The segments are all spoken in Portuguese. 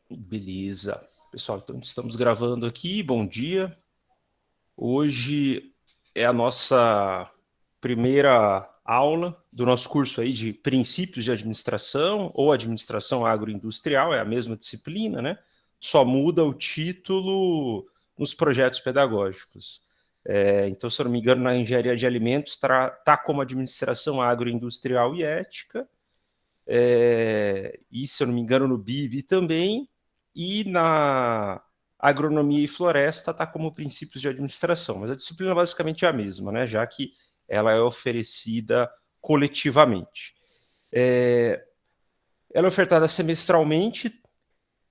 Beleza. Pessoal, então estamos gravando aqui. Bom dia. Hoje é a nossa primeira aula do nosso curso aí de princípios de administração ou administração agroindustrial, é a mesma disciplina, né? Só muda o título nos projetos pedagógicos. Então, se eu não me engano, na engenharia de alimentos está como administração agroindustrial e ética, e se eu não me engano, no BIB também, e na agronomia e floresta está como princípios de administração, mas a disciplina basicamente é a mesma, né? Já que ela é oferecida coletivamente. Ela é ofertada semestralmente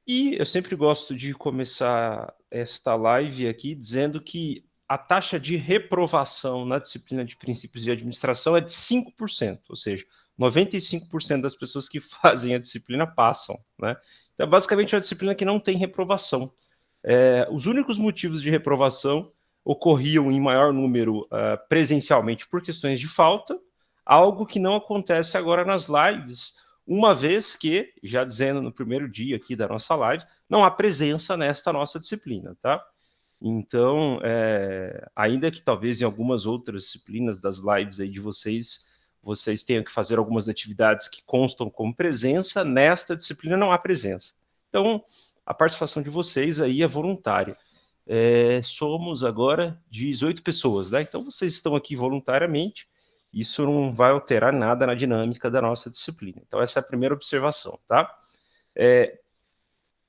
e eu sempre gosto de começar esta live aqui dizendo que a taxa de reprovação na disciplina de princípios de administração é de 5%, ou seja, 95% das pessoas que fazem a disciplina passam, né? Então, basicamente, é uma disciplina que não tem reprovação. Os únicos motivos de reprovação ocorriam em maior número presencialmente por questões de falta, algo que não acontece agora nas lives, uma vez que, já dizendo no primeiro dia aqui da nossa live, não há presença nesta nossa disciplina, tá? Então, ainda que talvez em algumas outras disciplinas das lives aí de vocês tenham que fazer algumas atividades que constam como presença, nesta disciplina não há presença. Então, a participação de vocês aí é voluntária. Somos agora 18 pessoas, né? Então, vocês estão aqui voluntariamente, isso não vai alterar nada na dinâmica da nossa disciplina. Então, essa é a primeira observação, tá?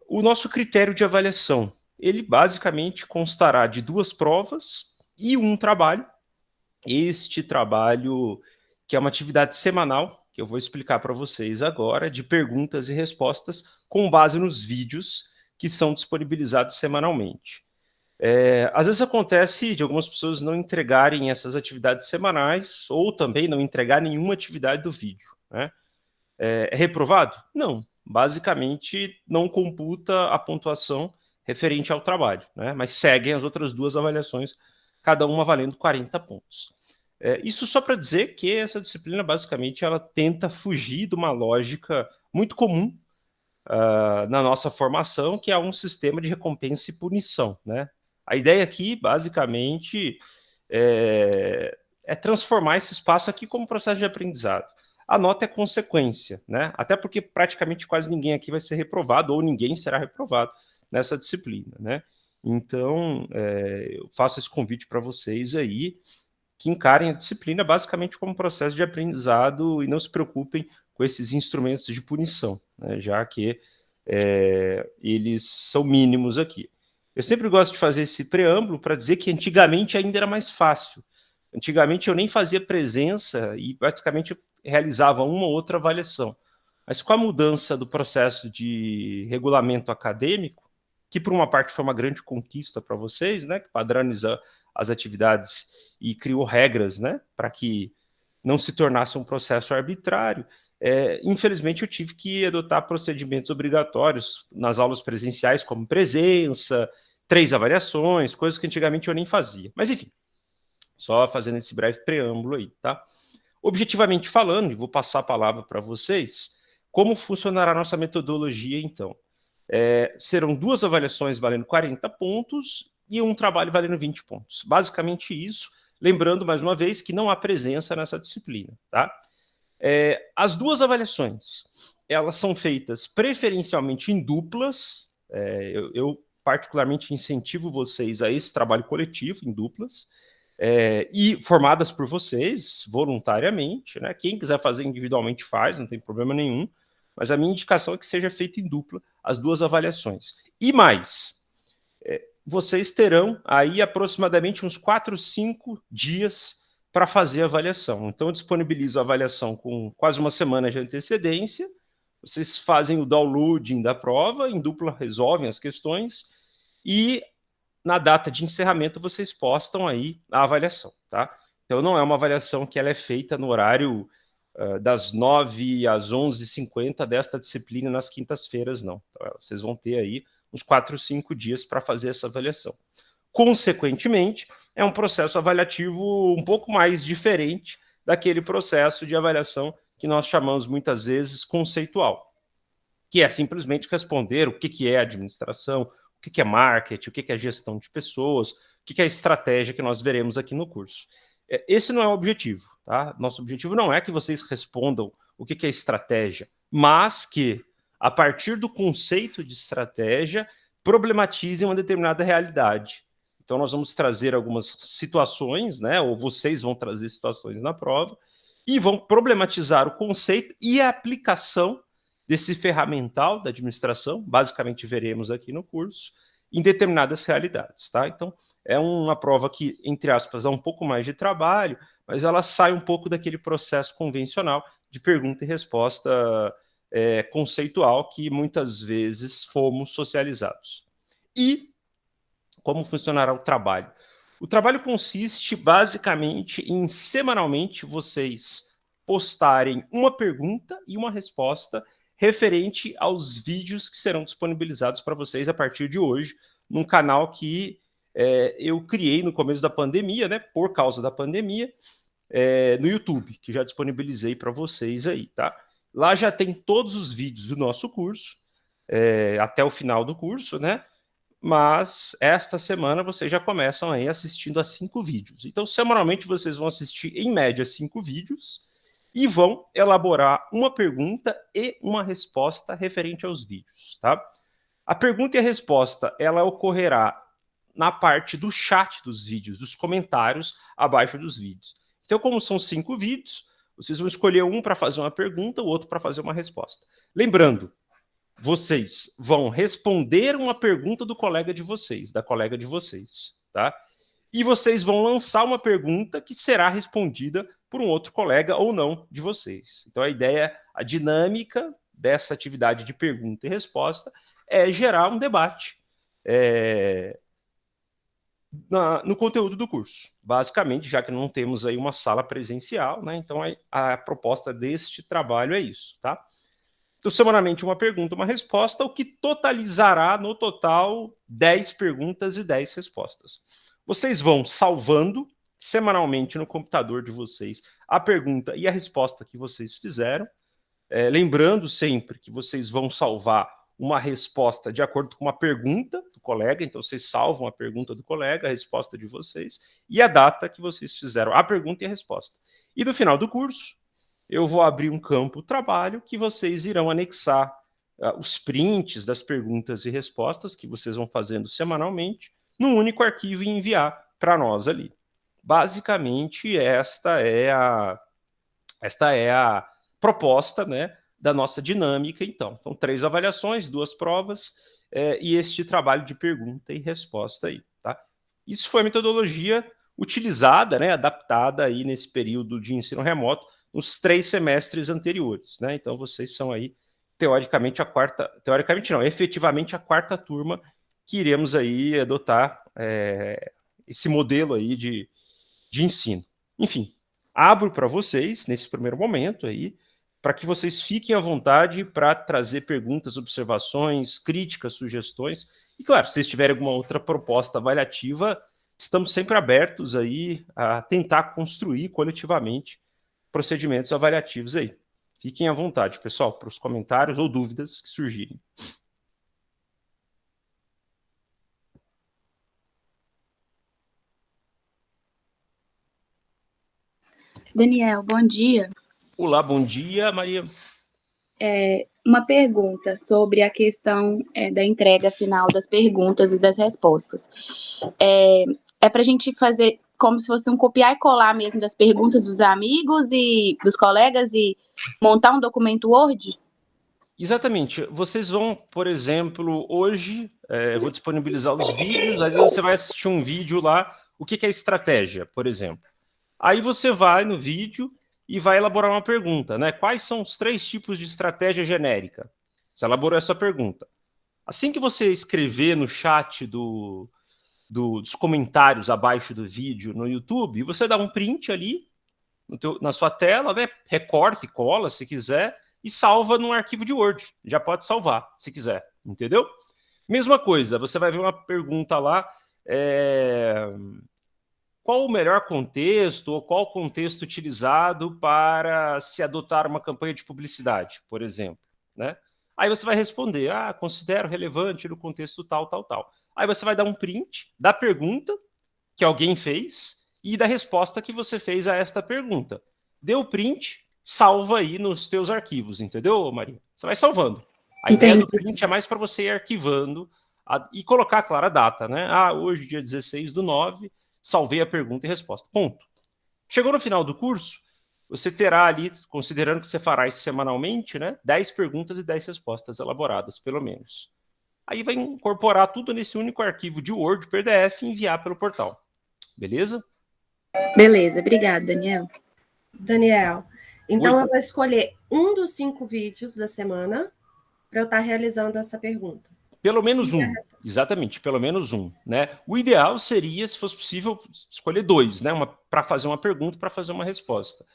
O nosso critério de avaliação, ele basicamente constará de 2 provas e um trabalho. Este trabalho, que é uma atividade semanal, que eu vou explicar para vocês agora, de perguntas e respostas com base nos vídeos que são disponibilizados semanalmente. Às vezes acontece de algumas pessoas não entregarem essas atividades semanais ou também não entregar nenhuma atividade do vídeo, né? É reprovado? Não. Basicamente, não computa a pontuação referente ao trabalho, né? Mas seguem as outras 2 avaliações, cada uma valendo 40 pontos. Isso só para dizer que essa disciplina, basicamente, ela tenta fugir de uma lógica muito comum na nossa formação, que é um sistema de recompensa e punição, né? A ideia aqui, basicamente, é transformar esse espaço aqui como processo de aprendizado. A nota é consequência, né? Até porque praticamente quase ninguém aqui vai ser reprovado ou ninguém será reprovado nessa disciplina, né? Então, eu faço esse convite para vocês aí que encarem a disciplina basicamente como um processo de aprendizado e não se preocupem com esses instrumentos de punição, né? Já que eles são mínimos aqui. Eu sempre gosto de fazer esse preâmbulo para dizer que antigamente ainda era mais fácil. Antigamente eu nem fazia presença e praticamente realizava uma ou outra avaliação. Mas com a mudança do processo de regulamento acadêmico, que por uma parte foi uma grande conquista para vocês, né, que padroniza as atividades e criou regras, né, para que não se tornasse um processo arbitrário, infelizmente eu tive que adotar procedimentos obrigatórios nas aulas presenciais, como presença, 3 avaliações, coisas que antigamente eu nem fazia. Mas enfim, só fazendo esse breve preâmbulo aí, tá? Objetivamente falando, e vou passar a palavra para vocês, como funcionará a nossa metodologia, então? Serão 2 avaliações valendo 40 pontos e um trabalho valendo 20 pontos. Basicamente isso, lembrando mais uma vez que não há presença nessa disciplina, tá? As 2 avaliações, elas são feitas preferencialmente em duplas, eu particularmente incentivo vocês a esse trabalho coletivo em duplas, e formadas por vocês voluntariamente, né? Quem quiser fazer individualmente faz, não tem problema nenhum, mas a minha indicação é que seja feita em dupla as 2 avaliações. E mais, vocês terão aí aproximadamente uns 4, 5 dias para fazer a avaliação. Então, eu disponibilizo a avaliação com quase uma semana de antecedência, vocês fazem o downloading da prova, em dupla resolvem as questões, e na data de encerramento vocês postam aí a avaliação, tá? Então não é uma avaliação que ela é feita no horário das 9 às 11h50 desta disciplina nas quintas-feiras, não. Então, vocês vão ter aí uns 4, 5 dias para fazer essa avaliação. Consequentemente, é um processo avaliativo um pouco mais diferente daquele processo de avaliação que nós chamamos muitas vezes conceitual. que é simplesmente responder o que é administração, o que é marketing, o que é gestão de pessoas, o que é a estratégia que nós veremos aqui no curso. Esse não é o objetivo, tá? Nosso objetivo não é que vocês respondam o que é estratégia, mas que, a partir do conceito de estratégia, problematizem uma determinada realidade. Então, nós vamos trazer algumas situações, né? Ou vocês vão trazer situações na prova e vão problematizar o conceito e a aplicação desse ferramental da administração, basicamente veremos aqui no curso, em determinadas realidades, tá? Então, é uma prova que, entre aspas, dá um pouco mais de trabalho, mas ela sai um pouco daquele processo convencional de pergunta e resposta conceitual que muitas vezes fomos socializados. E como funcionará o trabalho? O trabalho consiste basicamente em semanalmente vocês postarem uma pergunta e uma resposta referente aos vídeos que serão disponibilizados para vocês a partir de hoje, num canal que eu criei no começo da pandemia, né? Por causa da pandemia, no YouTube, que já disponibilizei para vocês aí, tá? Lá já tem todos os vídeos do nosso curso, até o final do curso, né? Mas esta semana vocês já começam aí assistindo a 5 vídeos. Então, semanalmente, vocês vão assistir, em média, 5 vídeos e vão elaborar uma pergunta e uma resposta referente aos vídeos, tá? A pergunta e a resposta, ela ocorrerá na parte do chat dos vídeos, dos comentários abaixo dos vídeos. Então, como são 5 vídeos, vocês vão escolher um para fazer uma pergunta, o outro para fazer uma resposta. Lembrando, vocês vão responder uma pergunta do colega de vocês, da colega de vocês, tá? E vocês vão lançar uma pergunta que será respondida por um outro colega ou não de vocês. Então, a ideia, a dinâmica dessa atividade de pergunta e resposta é gerar um debate no conteúdo do curso. Basicamente, já que não temos aí uma sala presencial, né? Então, a proposta deste trabalho é isso, tá? Então, semanalmente, uma pergunta, uma resposta, o que totalizará, no total, 10 perguntas e 10 respostas. Vocês vão salvando semanalmente no computador de vocês a pergunta e a resposta que vocês fizeram. Lembrando sempre que vocês vão salvar uma resposta de acordo com uma pergunta do colega, então vocês salvam a pergunta do colega, a resposta de vocês, e a data que vocês fizeram a pergunta e a resposta. E no final do curso, eu vou abrir um campo trabalho que vocês irão anexar os prints das perguntas e respostas que vocês vão fazendo semanalmente num único arquivo e enviar para nós ali. Basicamente, esta é a proposta, né, da nossa dinâmica, então. São 3 avaliações, 2 provas e este trabalho de pergunta e resposta aí, tá? Isso foi a metodologia utilizada, né, adaptada aí nesse período de ensino remoto, nos 3 semestres anteriores, né? Então, vocês são aí, teoricamente, efetivamente a quarta turma que iremos aí adotar esse modelo aí de ensino. Enfim, abro para vocês, nesse primeiro momento aí, para que vocês fiquem à vontade para trazer perguntas, observações, críticas, sugestões. E, claro, se vocês tiverem alguma outra proposta avaliativa, estamos sempre abertos aí a tentar construir coletivamente procedimentos avaliativos aí. Fiquem à vontade, pessoal, para os comentários ou dúvidas que surgirem. Daniel, bom dia. Olá, bom dia, Maria. Uma pergunta sobre a questão da entrega final das perguntas e das respostas. É para a gente fazer como se fosse um copiar e colar mesmo das perguntas dos amigos e dos colegas e montar um documento Word? Exatamente. Vocês vão, por exemplo, hoje, eu vou disponibilizar os vídeos, às vezes você vai assistir um vídeo lá, o que é estratégia, por exemplo. Aí você vai no vídeo e vai elaborar uma pergunta, né? Quais são os 3 tipos de estratégia genérica? Você elaborou essa pergunta. Assim que você escrever no chat dos comentários abaixo do vídeo no YouTube, você dá um print ali na sua tela, né? Recorta e cola, se quiser, e salva num arquivo de Word. Já pode salvar, se quiser, entendeu? Mesma coisa, você vai ver uma pergunta lá, qual o melhor contexto ou qual o contexto utilizado para se adotar uma campanha de publicidade, por exemplo, né? Aí você vai responder, considero relevante no contexto tal, tal, tal. Aí você vai dar um print da pergunta que alguém fez e da resposta que você fez a esta pergunta. Deu o print, salva aí nos teus arquivos, entendeu, Maria? Você vai salvando. A ideia do print é mais para você ir arquivando e colocar, claro, a data, né? Hoje, dia 16/9, salvei a pergunta e resposta. Ponto. Chegou no final do curso, você terá ali, considerando que você fará isso semanalmente, né? 10 perguntas e 10 respostas elaboradas, pelo menos. Aí vai incorporar tudo nesse único arquivo de Word, PDF e enviar pelo portal. Beleza? Beleza, obrigada, Daniel. Daniel, então eu vou escolher um dos 5 vídeos da semana para eu estar realizando essa pergunta. Pelo menos um, exatamente, pelo menos um, né? O ideal seria, se fosse possível, escolher 2, né? Para fazer uma pergunta, para fazer uma resposta.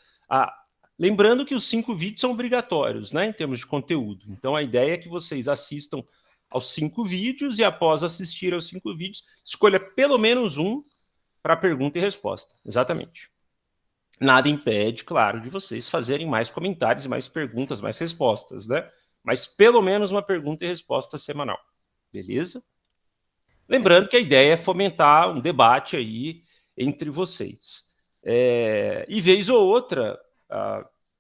Lembrando que os 5 vídeos são obrigatórios, né? Em termos de conteúdo. Então, a ideia é que vocês assistam aos 5 vídeos e, após assistir aos 5 vídeos, escolha pelo menos um para pergunta e resposta. Exatamente. Nada impede, claro, de vocês fazerem mais comentários, mais perguntas, mais respostas, né? Mas pelo menos uma pergunta e resposta semanal. Beleza? Lembrando que a ideia é fomentar um debate aí entre vocês. E vez ou outra,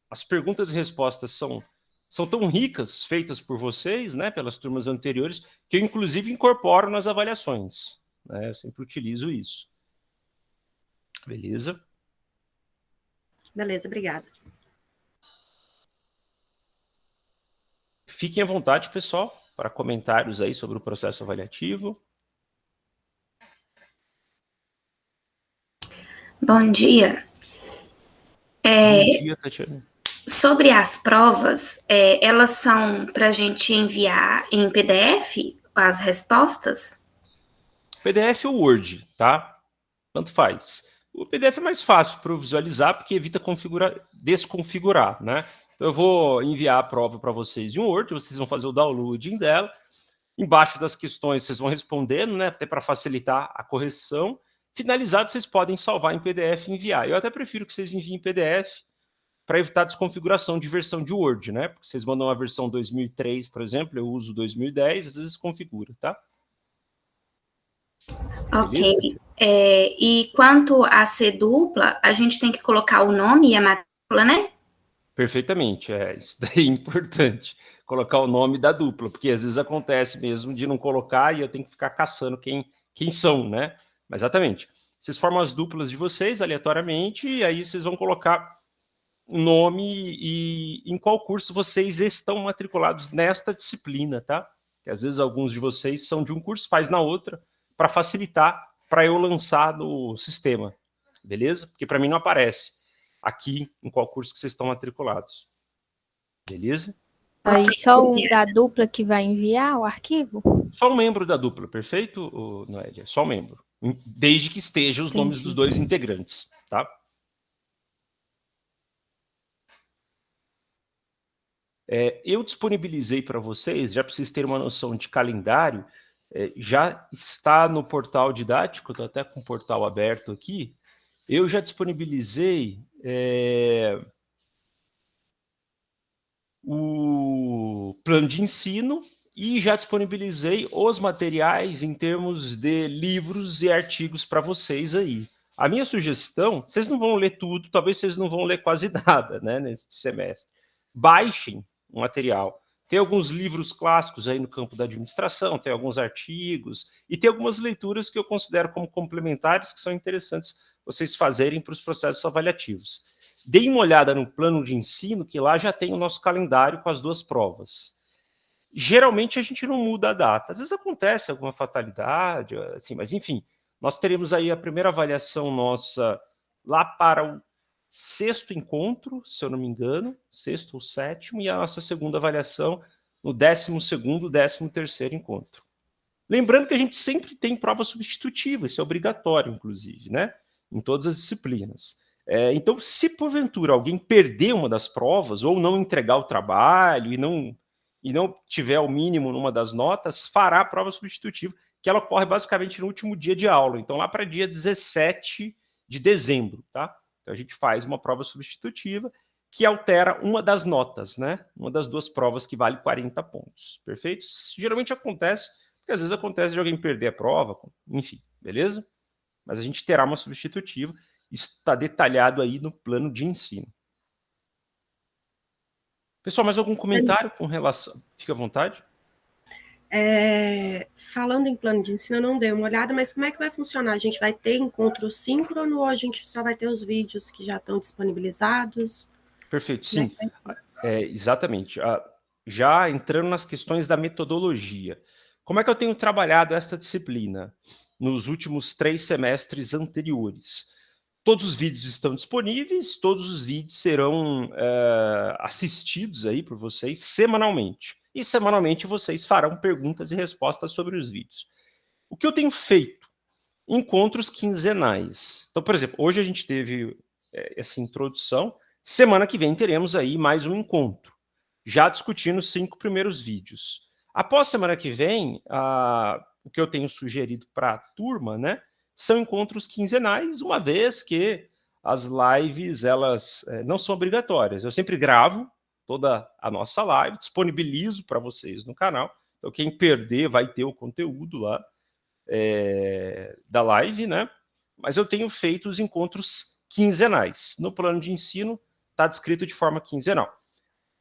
as perguntas e respostas são tão ricas, feitas por vocês, né, pelas turmas anteriores, que eu, inclusive, incorporo nas avaliações. Né? Eu sempre utilizo isso. Beleza? Beleza, obrigada. Fiquem à vontade, pessoal, para comentários aí sobre o processo avaliativo. Bom dia. Bom dia, Tatiana. Sobre as provas, elas são para a gente enviar em PDF as respostas? PDF ou Word, tá? Tanto faz. O PDF é mais fácil para eu visualizar, porque evita desconfigurar, né? Então, eu vou enviar a prova para vocês em Word, vocês vão fazer o downloading dela. Embaixo das questões, vocês vão respondendo, né? Até para facilitar a correção. Finalizado, vocês podem salvar em PDF e enviar. Eu até prefiro que vocês enviem em PDF para evitar desconfiguração de versão de Word, né? Porque vocês mandam a versão 2003, por exemplo, eu uso 2010, às vezes configura, tá? Ok. E quanto a ser dupla, a gente tem que colocar o nome e a matrícula, né? Perfeitamente, isso daí é importante, colocar o nome da dupla, porque às vezes acontece mesmo de não colocar e eu tenho que ficar caçando quem são, né? Mas exatamente, vocês formam as duplas de vocês aleatoriamente e aí vocês vão colocar o nome e em qual curso vocês estão matriculados nesta disciplina, tá? Que às vezes alguns de vocês são de um curso, faz na outra, para facilitar, para eu lançar no sistema, beleza? Porque para mim não aparece aqui em qual curso que vocês estão matriculados. Beleza? Aí só um da dupla que vai enviar o arquivo? Só um membro da dupla, perfeito, Noélia? Só um membro. Desde que estejam os nomes dos 2 integrantes, tá? Eu disponibilizei para vocês, já para vocês terem uma noção de calendário, já está no portal didático, estou até com o portal aberto aqui, eu já disponibilizei o plano de ensino e já disponibilizei os materiais em termos de livros e artigos para vocês aí. A minha sugestão, vocês não vão ler tudo, talvez vocês não vão ler quase nada, né, nesse semestre. Baixem o material. Tem alguns livros clássicos aí no campo da administração, tem alguns artigos e tem algumas leituras que eu considero como complementares que são interessantes vocês fazerem para os processos avaliativos. Deem uma olhada no plano de ensino, que lá já tem o nosso calendário com as 2 provas. Geralmente a gente não muda a data. Às vezes acontece alguma fatalidade, assim, mas enfim, nós teremos aí a primeira avaliação nossa lá para o 6º encontro, se eu não me engano, 6º ou 7º, e a nossa segunda avaliação no 12º, 13º encontro. Lembrando que a gente sempre tem prova substitutiva, isso é obrigatório, inclusive, né? Em todas as disciplinas. Então, se porventura alguém perder uma das provas ou não entregar o trabalho e não tiver o mínimo numa das notas, fará a prova substitutiva, que ela ocorre basicamente no último dia de aula, então lá para dia 17 de dezembro, tá? Então a gente faz uma prova substitutiva que altera uma das notas, né? Uma das duas provas que vale 40 pontos, perfeito? Geralmente acontece, porque às vezes acontece de alguém perder a prova, enfim, beleza? Mas a gente terá uma substitutiva, isso está detalhado aí no plano de ensino. Pessoal, mais algum comentário com relação... Fica à vontade. Falando em plano de ensino, eu não dei uma olhada, mas como é que vai funcionar? A gente vai ter encontro síncrono ou a gente só vai ter os vídeos que já estão disponibilizados? Perfeito, sim. Exatamente. Já entrando nas questões da metodologia. Como é que eu tenho trabalhado esta disciplina nos últimos 3 semestres anteriores? Todos os vídeos estão disponíveis, todos os vídeos serão assistidos aí por vocês semanalmente. E semanalmente vocês farão perguntas e respostas sobre os vídeos. O que eu tenho feito? Encontros quinzenais. Então, por exemplo, hoje a gente teve essa introdução. Semana que vem teremos aí mais um encontro, já discutindo os 5 primeiros vídeos. Após semana que vem, o que eu tenho sugerido para a turma, né, são encontros quinzenais, uma vez que as lives, elas não são obrigatórias. Eu sempre gravo toda a nossa live, disponibilizo para vocês no canal. Então, quem perder vai ter o conteúdo lá da live, né? Mas eu tenho feito os encontros quinzenais. No plano de ensino, está descrito de forma quinzenal.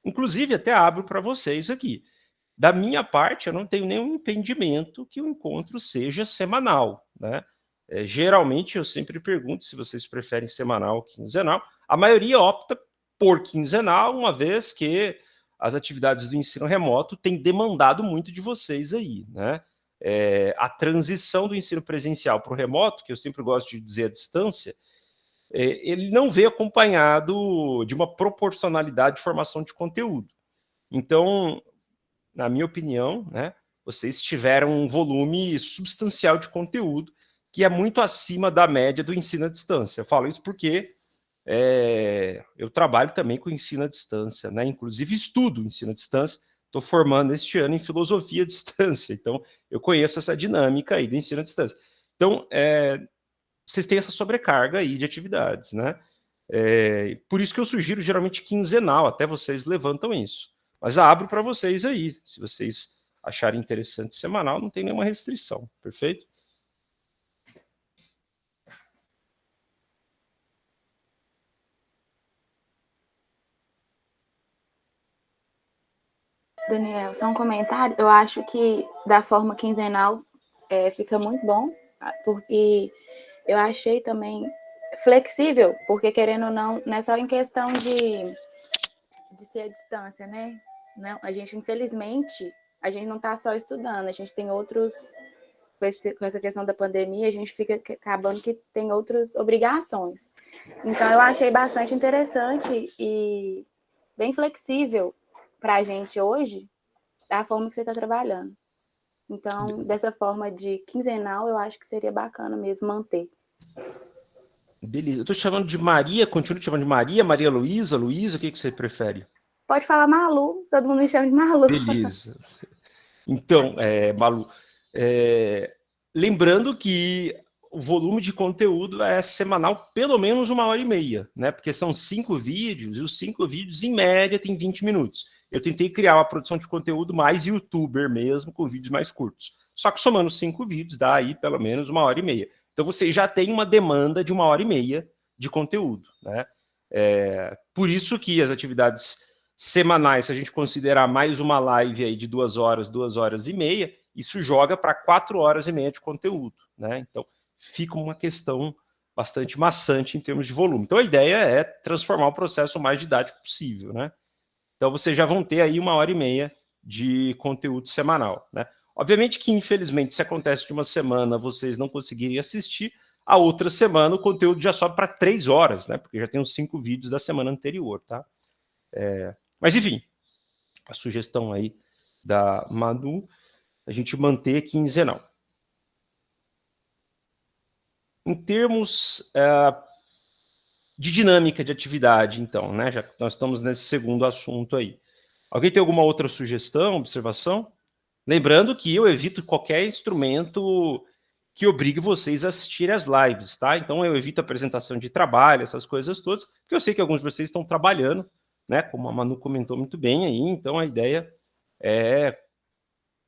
Inclusive, até abro para vocês aqui. Da minha parte, eu não tenho nenhum impedimento que o encontro seja semanal, né? Geralmente, eu sempre pergunto se vocês preferem semanal ou quinzenal. A maioria opta por quinzenal, uma vez que as atividades do ensino remoto têm demandado muito de vocês aí, né? A transição do ensino presencial para o remoto, que eu sempre gosto de dizer à distância, ele não veio acompanhado de uma proporcionalidade de formação de conteúdo. Então, na minha opinião, né, vocês tiveram um volume substancial de conteúdo que é muito acima da média do ensino à distância. Eu falo isso porque eu trabalho também com ensino à distância, né? Inclusive estudo ensino à distância. Estou formando este ano em filosofia à distância, então eu conheço essa dinâmica aí do ensino à distância. Então, vocês têm essa sobrecarga aí de atividades, né? Por isso que eu sugiro geralmente quinzenal, até vocês levantam isso. Mas abro para vocês aí, se vocês acharem interessante semanal, não tem nenhuma restrição, perfeito? Daniel, só um comentário. Eu acho que da forma quinzenal fica muito bom, porque eu achei também flexível, porque querendo ou não é só em questão de ser à distância, né? Não, a gente, infelizmente, a gente não está só estudando, a gente tem outros, com essa questão da pandemia, a gente fica acabando que tem outras obrigações. Então, eu achei bastante interessante e bem flexível para a gente hoje, da forma que você está trabalhando. Então, dessa forma de quinzenal, eu acho que seria bacana mesmo manter. Beleza. Eu estou chamando de Maria, continuo chamando de Maria, Maria Luísa, Luísa, o que você prefere? Pode falar Malu, todo mundo me chama de Malu. Beleza. Então, Malu, lembrando que o volume de conteúdo é semanal, pelo menos 1h30, né? Porque são 5 vídeos, e os 5 vídeos, em média, tem 20 minutos. Eu tentei criar uma produção de conteúdo mais youtuber mesmo, com vídeos mais curtos. Só que somando 5 vídeos, dá aí pelo menos 1h30. Então, você já tem uma demanda de 1h30 de conteúdo, né? Por isso que as atividades semanais, se a gente considerar mais uma live aí de 2 horas, 2h30, isso joga para 4h30 de conteúdo, né? Então, fica uma questão bastante maçante em termos de volume. Então, a ideia é transformar o processo o mais didático possível, né? Então, vocês já vão ter aí 1h30 de conteúdo semanal, né? Obviamente que, infelizmente, se acontece de uma semana vocês não conseguirem assistir, a outra semana o conteúdo já sobe para 3 horas, né? Porque já tem os 5 vídeos da semana anterior, tá? Mas, enfim, a sugestão aí da Manu, a gente manter quinzenal. Em termos de dinâmica de atividade, então, né? Já que nós estamos nesse segundo assunto aí. Alguém tem alguma outra sugestão, observação? Lembrando que eu evito qualquer instrumento que obrigue vocês a assistirem as lives, tá? Então, eu evito a apresentação de trabalho, essas coisas todas, porque eu sei que alguns de vocês estão trabalhando né? Como a Manu comentou muito bem aí, então a ideia é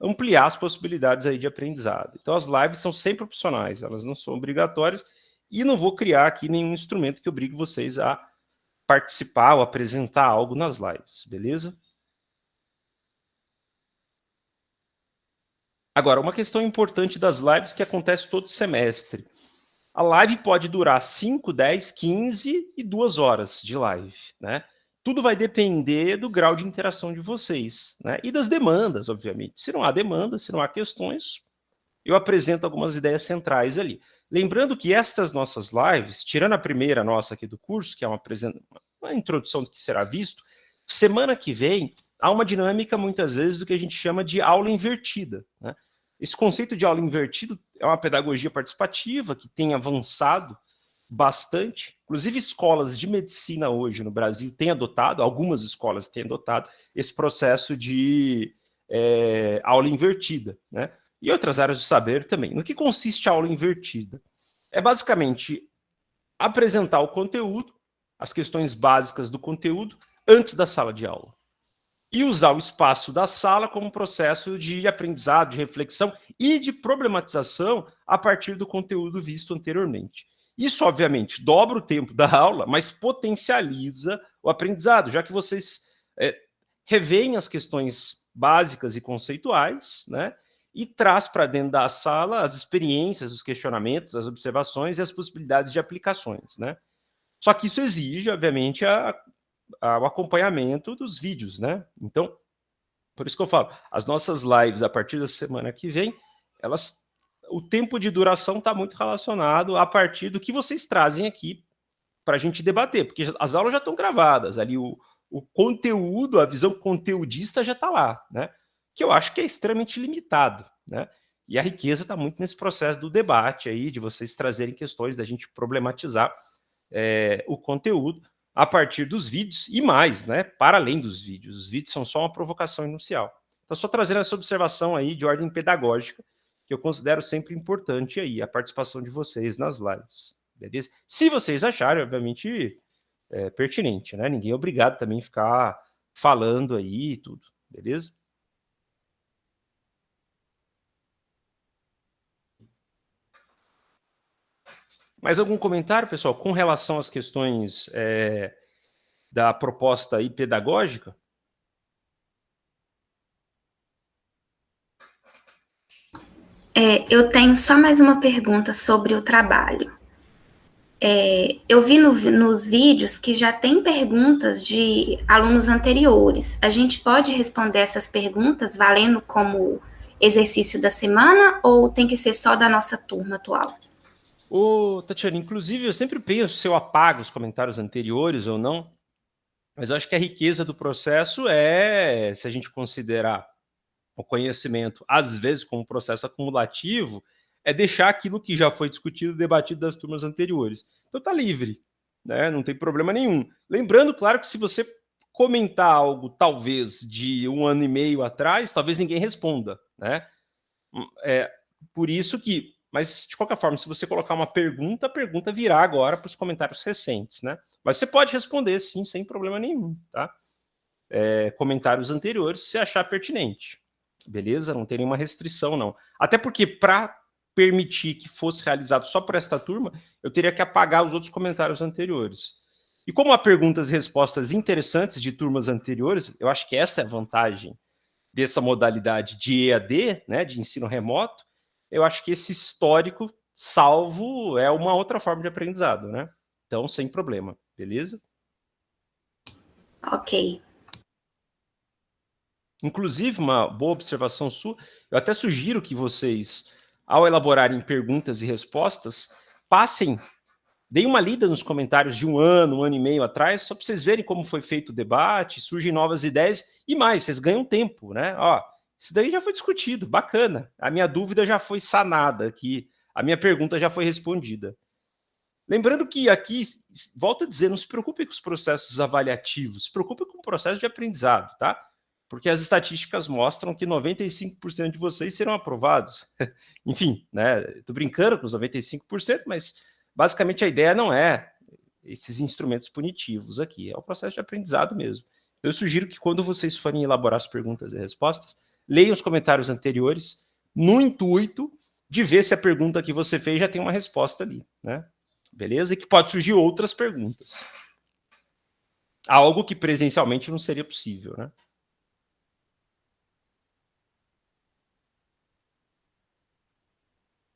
ampliar as possibilidades aí de aprendizado. Então as lives são sempre opcionais, elas não são obrigatórias, e não vou criar aqui nenhum instrumento que obrigue vocês a participar ou apresentar algo nas lives, beleza? Agora, uma questão importante das lives que acontece todo semestre. A live pode durar 5, 10, 15 e 2 horas de live, né? Tudo vai depender do grau de interação de vocês, né? E das demandas, obviamente. Se não há demanda, se não há questões, eu apresento algumas ideias centrais ali. Lembrando que estas nossas lives, tirando a primeira nossa aqui do curso, que é uma introdução do que será visto, semana que vem há uma dinâmica, muitas vezes, do que a gente chama de aula invertida, né? Esse conceito de aula invertida é uma pedagogia participativa que tem avançado bastante. Inclusive, escolas de medicina hoje no Brasil têm adotado, algumas escolas têm adotado esse processo de aula invertida, né? E outras áreas do saber também. No que consiste a aula invertida? É basicamente apresentar o conteúdo, as questões básicas do conteúdo, antes da sala de aula. E usar o espaço da sala como processo de aprendizado, de reflexão e de problematização a partir do conteúdo visto anteriormente. Isso, obviamente, dobra o tempo da aula, mas potencializa o aprendizado, já que vocês reveem as questões básicas e conceituais, né? E traz para dentro da sala as experiências, os questionamentos, as observações e as possibilidades de aplicações, né? Só que isso exige, obviamente, o acompanhamento dos vídeos, né? Então, por isso que eu falo, as nossas lives, a partir da semana que vem, o tempo de duração está muito relacionado a partir do que vocês trazem aqui para a gente debater, porque as aulas já estão gravadas, ali o conteúdo, a visão conteudista já está lá, né? Que eu acho que é extremamente limitado, né? E a riqueza está muito nesse processo do debate aí, de vocês trazerem questões, da gente problematizar o conteúdo a partir dos vídeos e mais, né? Para além dos vídeos. Os vídeos são só uma provocação inicial. Então, só trazendo essa observação aí de ordem pedagógica, que eu considero sempre importante aí, a participação de vocês nas lives, beleza? Se vocês acharem, obviamente, pertinente, né? Ninguém é obrigado também a ficar falando aí e tudo, beleza? Mais algum comentário, pessoal, com relação às questões da proposta aí pedagógica? Eu tenho só mais uma pergunta sobre o trabalho. Eu vi nos vídeos que já tem perguntas de alunos anteriores. A gente pode responder essas perguntas valendo como exercício da semana ou tem que ser só da nossa turma atual? Ô, Tatiana, inclusive eu sempre penso se eu apago os comentários anteriores ou não, mas eu acho que a riqueza do processo se a gente considerar o conhecimento, às vezes, como processo acumulativo, é deixar aquilo que já foi discutido e debatido das turmas anteriores. Então tá livre, né? Não tem problema nenhum. Lembrando, claro, que se você comentar algo, talvez, de 1 ano e meio atrás, talvez ninguém responda, né? Por isso que... Mas, de qualquer forma, se você colocar uma pergunta, a pergunta virá agora para os comentários recentes, né? Mas você pode responder, sim, sem problema nenhum, tá? Comentários anteriores, se achar pertinente. Beleza? Não tem nenhuma restrição, não. Até porque, para permitir que fosse realizado só por esta turma, eu teria que apagar os outros comentários anteriores. E como há perguntas e respostas interessantes de turmas anteriores, eu acho que essa é a vantagem dessa modalidade de EAD, né, de ensino remoto. Eu acho que esse histórico salvo é uma outra forma de aprendizado, né? Então, sem problema, beleza? Ok. Inclusive, uma boa observação sua, eu até sugiro que vocês, ao elaborarem perguntas e respostas, deem uma lida nos comentários de 1 ano e meio atrás, só para vocês verem como foi feito o debate, surgem novas ideias, e mais, vocês ganham tempo, né? Ó, isso daí já foi discutido, bacana. A minha dúvida já foi sanada aqui, a minha pergunta já foi respondida. Lembrando que aqui, volto a dizer, não se preocupe com os processos avaliativos, se preocupe com o processo de aprendizado, tá? Porque as estatísticas mostram que 95% de vocês serão aprovados. Enfim, né? Estou brincando com os 95%, mas basicamente a ideia não é esses instrumentos punitivos aqui. É um processo de aprendizado mesmo. Eu sugiro que quando vocês forem elaborar as perguntas e respostas, leiam os comentários anteriores no intuito de ver se a pergunta que você fez já tem uma resposta ali, né? Beleza? E que pode surgir outras perguntas. Algo que presencialmente não seria possível, né?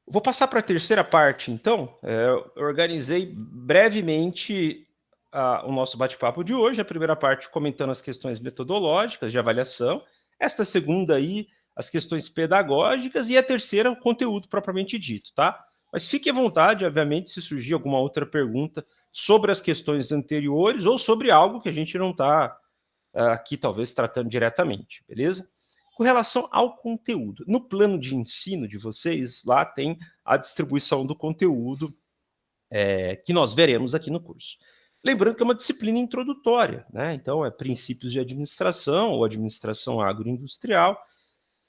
Vou passar para a terceira parte, então. Eu organizei brevemente o nosso bate-papo de hoje. A primeira parte comentando as questões metodológicas de avaliação. Esta segunda aí, as questões pedagógicas. E a terceira, o conteúdo propriamente dito, tá? Mas fique à vontade, obviamente, se surgir alguma outra pergunta sobre as questões anteriores ou sobre algo que a gente não está aqui, talvez, tratando diretamente, beleza? Com relação ao conteúdo, no plano de ensino de vocês, lá tem a distribuição do conteúdo que nós veremos aqui no curso. Lembrando que é uma disciplina introdutória, né? Então, é princípios de administração ou administração agroindustrial,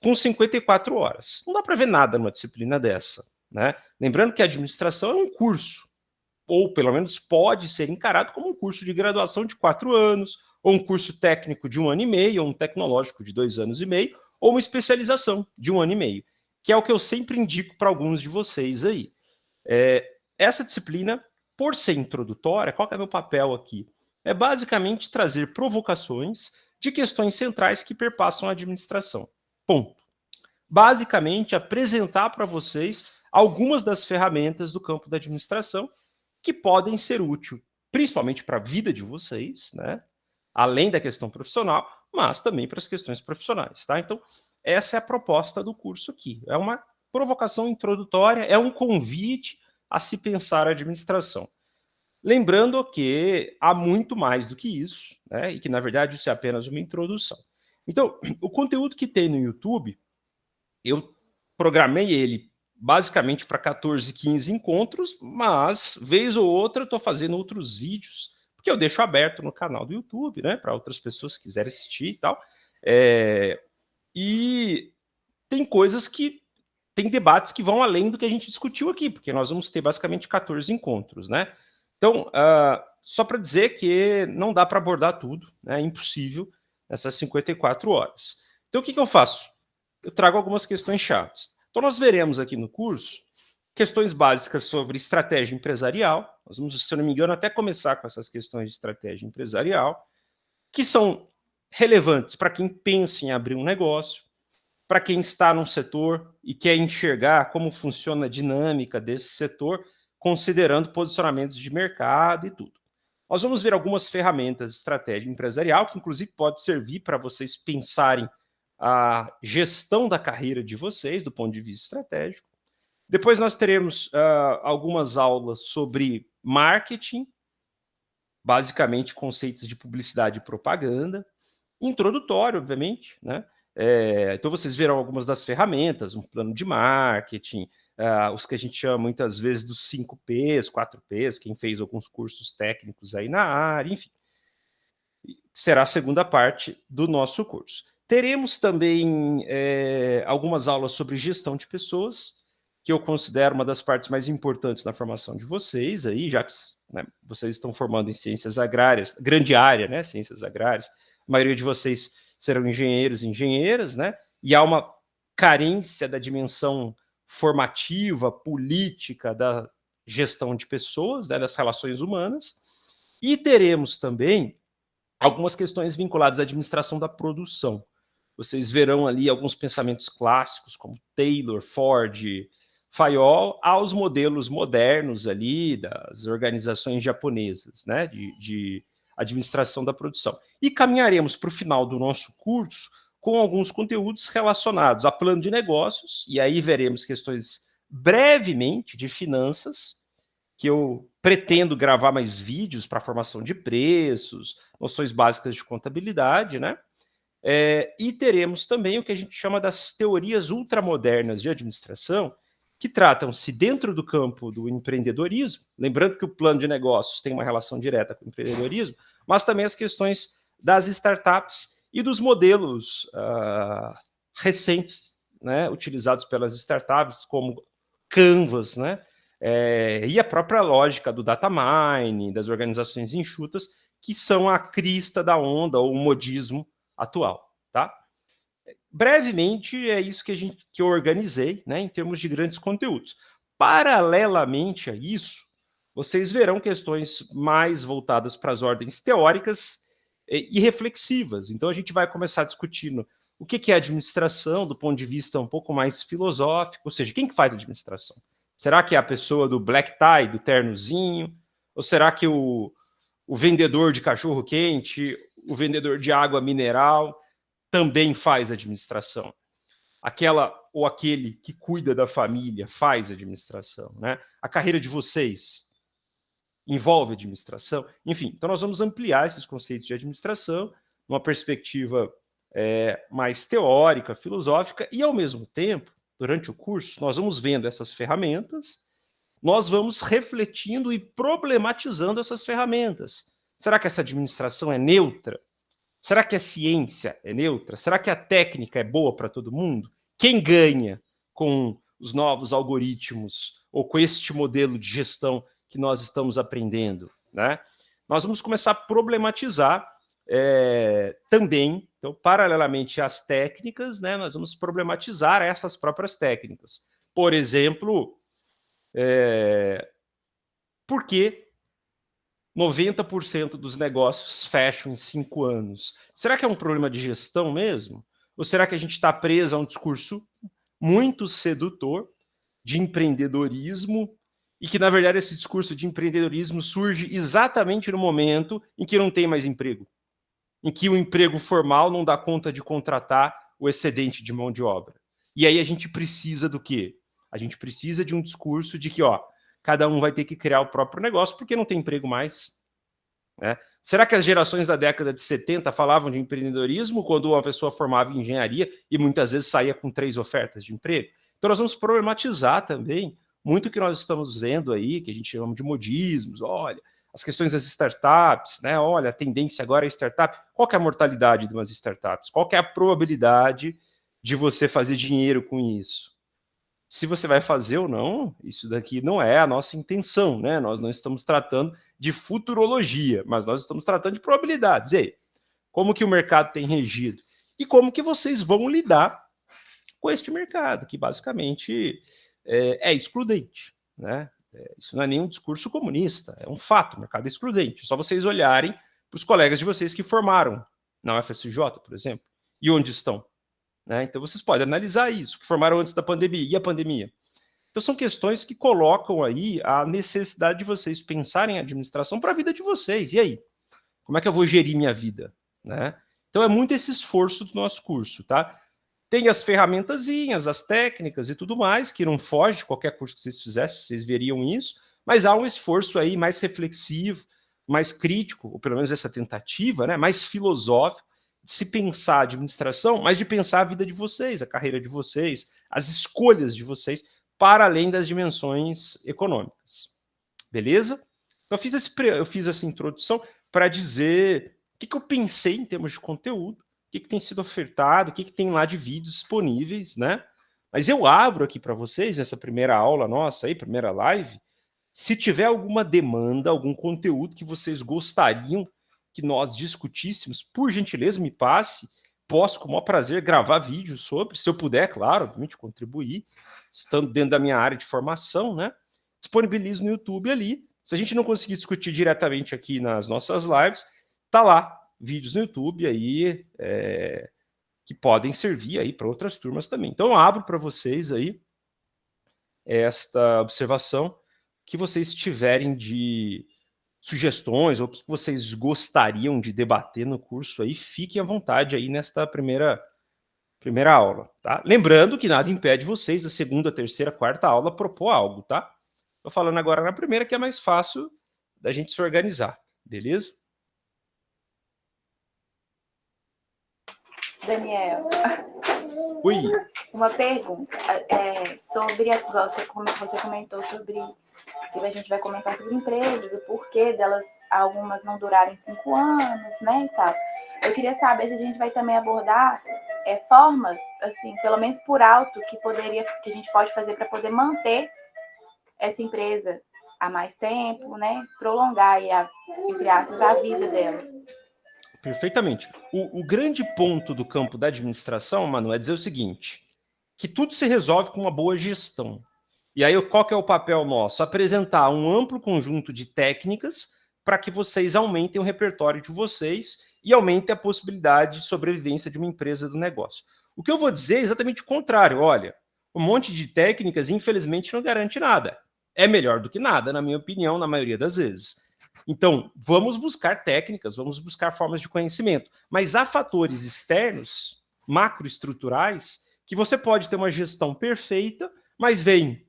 com 54 horas. Não dá para ver nada numa disciplina dessa, né? Lembrando que a administração é um curso, ou pelo menos pode ser encarado como um curso de graduação de 4 anos, ou um curso técnico de 1 ano e meio, ou um tecnológico de 2 anos e meio, ou uma especialização de 1 ano e meio, que é o que eu sempre indico para alguns de vocês aí. Essa disciplina, por ser introdutória, qual que é o meu papel aqui? É basicamente trazer provocações de questões centrais que perpassam a administração. Ponto. Basicamente, apresentar para vocês algumas das ferramentas do campo da administração que podem ser úteis, principalmente para a vida de vocês, né? Além da questão profissional, mas também para as questões profissionais, tá? Então, essa é a proposta do curso aqui. É uma provocação introdutória, é um convite a se pensar a administração. Lembrando que há muito mais do que isso, né? E que, na verdade, isso é apenas uma introdução. Então, o conteúdo que tem no YouTube, eu programei ele basicamente para 14, 15 encontros, mas, vez ou outra, eu estou fazendo outros vídeos, porque eu deixo aberto no canal do YouTube, né, para outras pessoas que quiserem assistir e tal. E tem coisas que... tem debates que vão além do que a gente discutiu aqui, porque nós vamos ter basicamente 14 encontros, né? Então, só para dizer que não dá para abordar tudo, né? É impossível nessas 54 horas. Então, o que eu faço? Eu trago algumas questões chaves. Então, nós veremos aqui no curso questões básicas sobre estratégia empresarial. Nós vamos, se eu não me engano, até começar com essas questões de estratégia empresarial, que são relevantes para quem pensa em abrir um negócio, para quem está num setor e quer enxergar como funciona a dinâmica desse setor, considerando posicionamentos de mercado e tudo. Nós vamos ver algumas ferramentas de estratégia empresarial, que inclusive pode servir para vocês pensarem a gestão da carreira de vocês, do ponto de vista estratégico. Depois nós teremos algumas aulas sobre marketing, basicamente conceitos de publicidade e propaganda, introdutório, obviamente, né? Então vocês verão algumas das ferramentas, um plano de marketing, os que a gente chama muitas vezes dos 5Ps, 4Ps, quem fez alguns cursos técnicos aí na área, enfim. Será a segunda parte do nosso curso. Teremos também algumas aulas sobre gestão de pessoas, que eu considero uma das partes mais importantes na formação de vocês, aí, já que, né, vocês estão formando em ciências agrárias, grande área, né, ciências agrárias, a maioria de vocês serão engenheiros e engenheiras, né, e há uma carência da dimensão formativa, política, da gestão de pessoas, né, das relações humanas, e teremos também algumas questões vinculadas à administração da produção. Vocês verão ali alguns pensamentos clássicos, como Taylor, Ford, Fayol, aos modelos modernos ali das organizações japonesas, né, de administração da produção. E caminharemos para o final do nosso curso com alguns conteúdos relacionados a plano de negócios, e aí veremos questões brevemente de finanças, que eu pretendo gravar mais vídeos para formação de preços, noções básicas de contabilidade, né? E teremos também o que a gente chama das teorias ultramodernas de administração, que tratam-se dentro do campo do empreendedorismo, lembrando que o plano de negócios tem uma relação direta com o empreendedorismo, mas também as questões das startups e dos modelos recentes, né, utilizados pelas startups, como Canvas, né, E a própria lógica do data mining, das organizações enxutas, que são a crista da onda, ou o modismo atual, tá? Brevemente, é isso que eu organizei, né, em termos de grandes conteúdos. Paralelamente a isso, vocês verão questões mais voltadas para as ordens teóricas e reflexivas. Então, a gente vai começar discutindo o que é administração do ponto de vista um pouco mais filosófico, ou seja, quem que faz administração? Será que é a pessoa do black tie, do ternozinho? Ou será que o vendedor de cachorro-quente, o vendedor de água mineral também faz administração? Aquela ou aquele que cuida da família faz administração, né? A carreira de vocês envolve administração? Enfim, então nós vamos ampliar esses conceitos de administração numa perspectiva mais teórica, filosófica, e ao mesmo tempo, durante o curso, nós vamos vendo essas ferramentas, nós vamos refletindo e problematizando essas ferramentas. Será que essa administração é neutra? Será que a ciência é neutra? Será que a técnica é boa para todo mundo? Quem ganha com os novos algoritmos ou com este modelo de gestão que nós estamos aprendendo, né? Nós vamos começar a problematizar também, então, paralelamente às técnicas, né, nós vamos problematizar essas próprias técnicas. Por exemplo, por que 90% dos negócios fecham em 5 anos? Será que é um problema de gestão mesmo? Ou será que a gente está preso a um discurso muito sedutor de empreendedorismo e que, na verdade, esse discurso de empreendedorismo surge exatamente no momento em que não tem mais emprego, em que o emprego formal não dá conta de contratar o excedente de mão de obra? E aí a gente precisa do quê? A gente precisa de um discurso de que, cada um vai ter que criar o próprio negócio porque não tem emprego mais, né? Será que as gerações da década de 70 falavam de empreendedorismo quando uma pessoa formava em engenharia e muitas vezes saía com 3 ofertas de emprego? Então nós vamos problematizar também muito o que nós estamos vendo aí, que a gente chama de modismos, olha, as questões das startups, né? Olha, a tendência agora é startup. Qual que é a mortalidade de umas startups? Qual que é a probabilidade de você fazer dinheiro com isso? Se você vai fazer ou não, isso daqui não é a nossa intenção, né? Nós não estamos tratando de futurologia, mas nós estamos tratando de probabilidades. E aí, como que o mercado tem regido? E como que vocês vão lidar com este mercado, que basicamente é excludente, né? Isso não é nenhum discurso comunista, é um fato, o mercado é excludente. É só vocês olharem para os colegas de vocês que formaram na UFSJ, por exemplo, e onde estão, né? Então vocês podem analisar isso, que formaram antes da pandemia, e a pandemia. Então são questões que colocam aí a necessidade de vocês pensarem em administração para a vida de vocês. E aí? Como é que eu vou gerir minha vida, né? Então é muito esse esforço do nosso curso, tá? Tem as ferramentazinhas, as técnicas e tudo mais, que não foge de qualquer curso que vocês fizessem, vocês veriam isso, mas há um esforço aí mais reflexivo, mais crítico, ou pelo menos essa tentativa, né, mais filosófico, de se pensar a administração, mas de pensar a vida de vocês, a carreira de vocês, as escolhas de vocês, para além das dimensões econômicas. Beleza? Então, eu fiz essa introdução para dizer o que eu pensei em termos de conteúdo, o que tem sido ofertado, o que tem lá de vídeos disponíveis, né? Mas eu abro aqui para vocês, nessa primeira aula nossa aí, primeira live, se tiver alguma demanda, algum conteúdo que vocês gostariam que nós discutíssemos, por gentileza, me passe. Posso, com o maior prazer, gravar vídeos sobre, se eu puder, claro, obviamente, contribuir, estando dentro da minha área de formação, né? Disponibilizo no YouTube ali. Se a gente não conseguir discutir diretamente aqui nas nossas lives, tá lá, vídeos no YouTube aí que podem servir aí para outras turmas também. Então, eu abro para vocês aí esta observação, que vocês tiverem de sugestões ou o que vocês gostariam de debater no curso aí, fiquem à vontade aí nesta primeira aula, tá? Lembrando que nada impede vocês, da segunda, terceira, quarta aula, propor algo, tá? Tô falando agora na primeira, que é mais fácil da gente se organizar, beleza? Daniel, Oi. uma pergunta sobre, como você comentou sobre, que a gente vai comentar sobre empresas, o porquê delas, algumas não durarem 5 anos, né, e tal. Eu queria saber se a gente vai também abordar formas, assim, pelo menos por alto, que a gente pode fazer para poder manter essa empresa há mais tempo, né? Prolongar aí, entre aspas, a vida dela. Perfeitamente. O grande ponto do campo da administração, Manu, é dizer o seguinte, que tudo se resolve com uma boa gestão. E aí, qual que é o papel nosso? Apresentar um amplo conjunto de técnicas para que vocês aumentem o repertório de vocês e aumentem a possibilidade de sobrevivência de uma empresa do negócio. O que eu vou dizer é exatamente o contrário. Olha, um monte de técnicas, infelizmente, não garante nada. É melhor do que nada, na minha opinião, na maioria das vezes. Então, vamos buscar técnicas, vamos buscar formas de conhecimento. Mas há fatores externos, macroestruturais, que você pode ter uma gestão perfeita, mas vem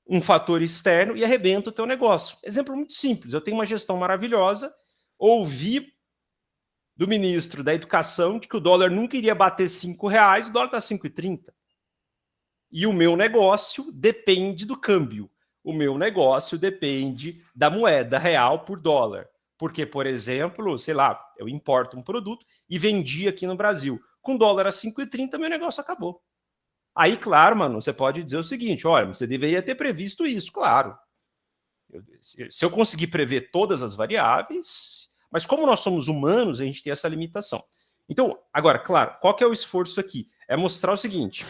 um fator externo e arrebenta o teu negócio. Exemplo muito simples. Eu tenho uma gestão maravilhosa, ouvi do ministro da Educação de que o dólar nunca iria bater R$5, o dólar está 5,30. E o meu negócio depende do câmbio. O meu negócio depende da moeda real por dólar. Porque, por exemplo, sei lá, eu importo um produto e vendi aqui no Brasil. Com dólar a 5,30, meu negócio acabou. Aí, claro, mano, você pode dizer o seguinte, olha, você deveria ter previsto isso, claro. Se eu conseguir prever todas as variáveis, mas como nós somos humanos, a gente tem essa limitação. Então, agora, claro, qual que é o esforço aqui? É mostrar o seguinte,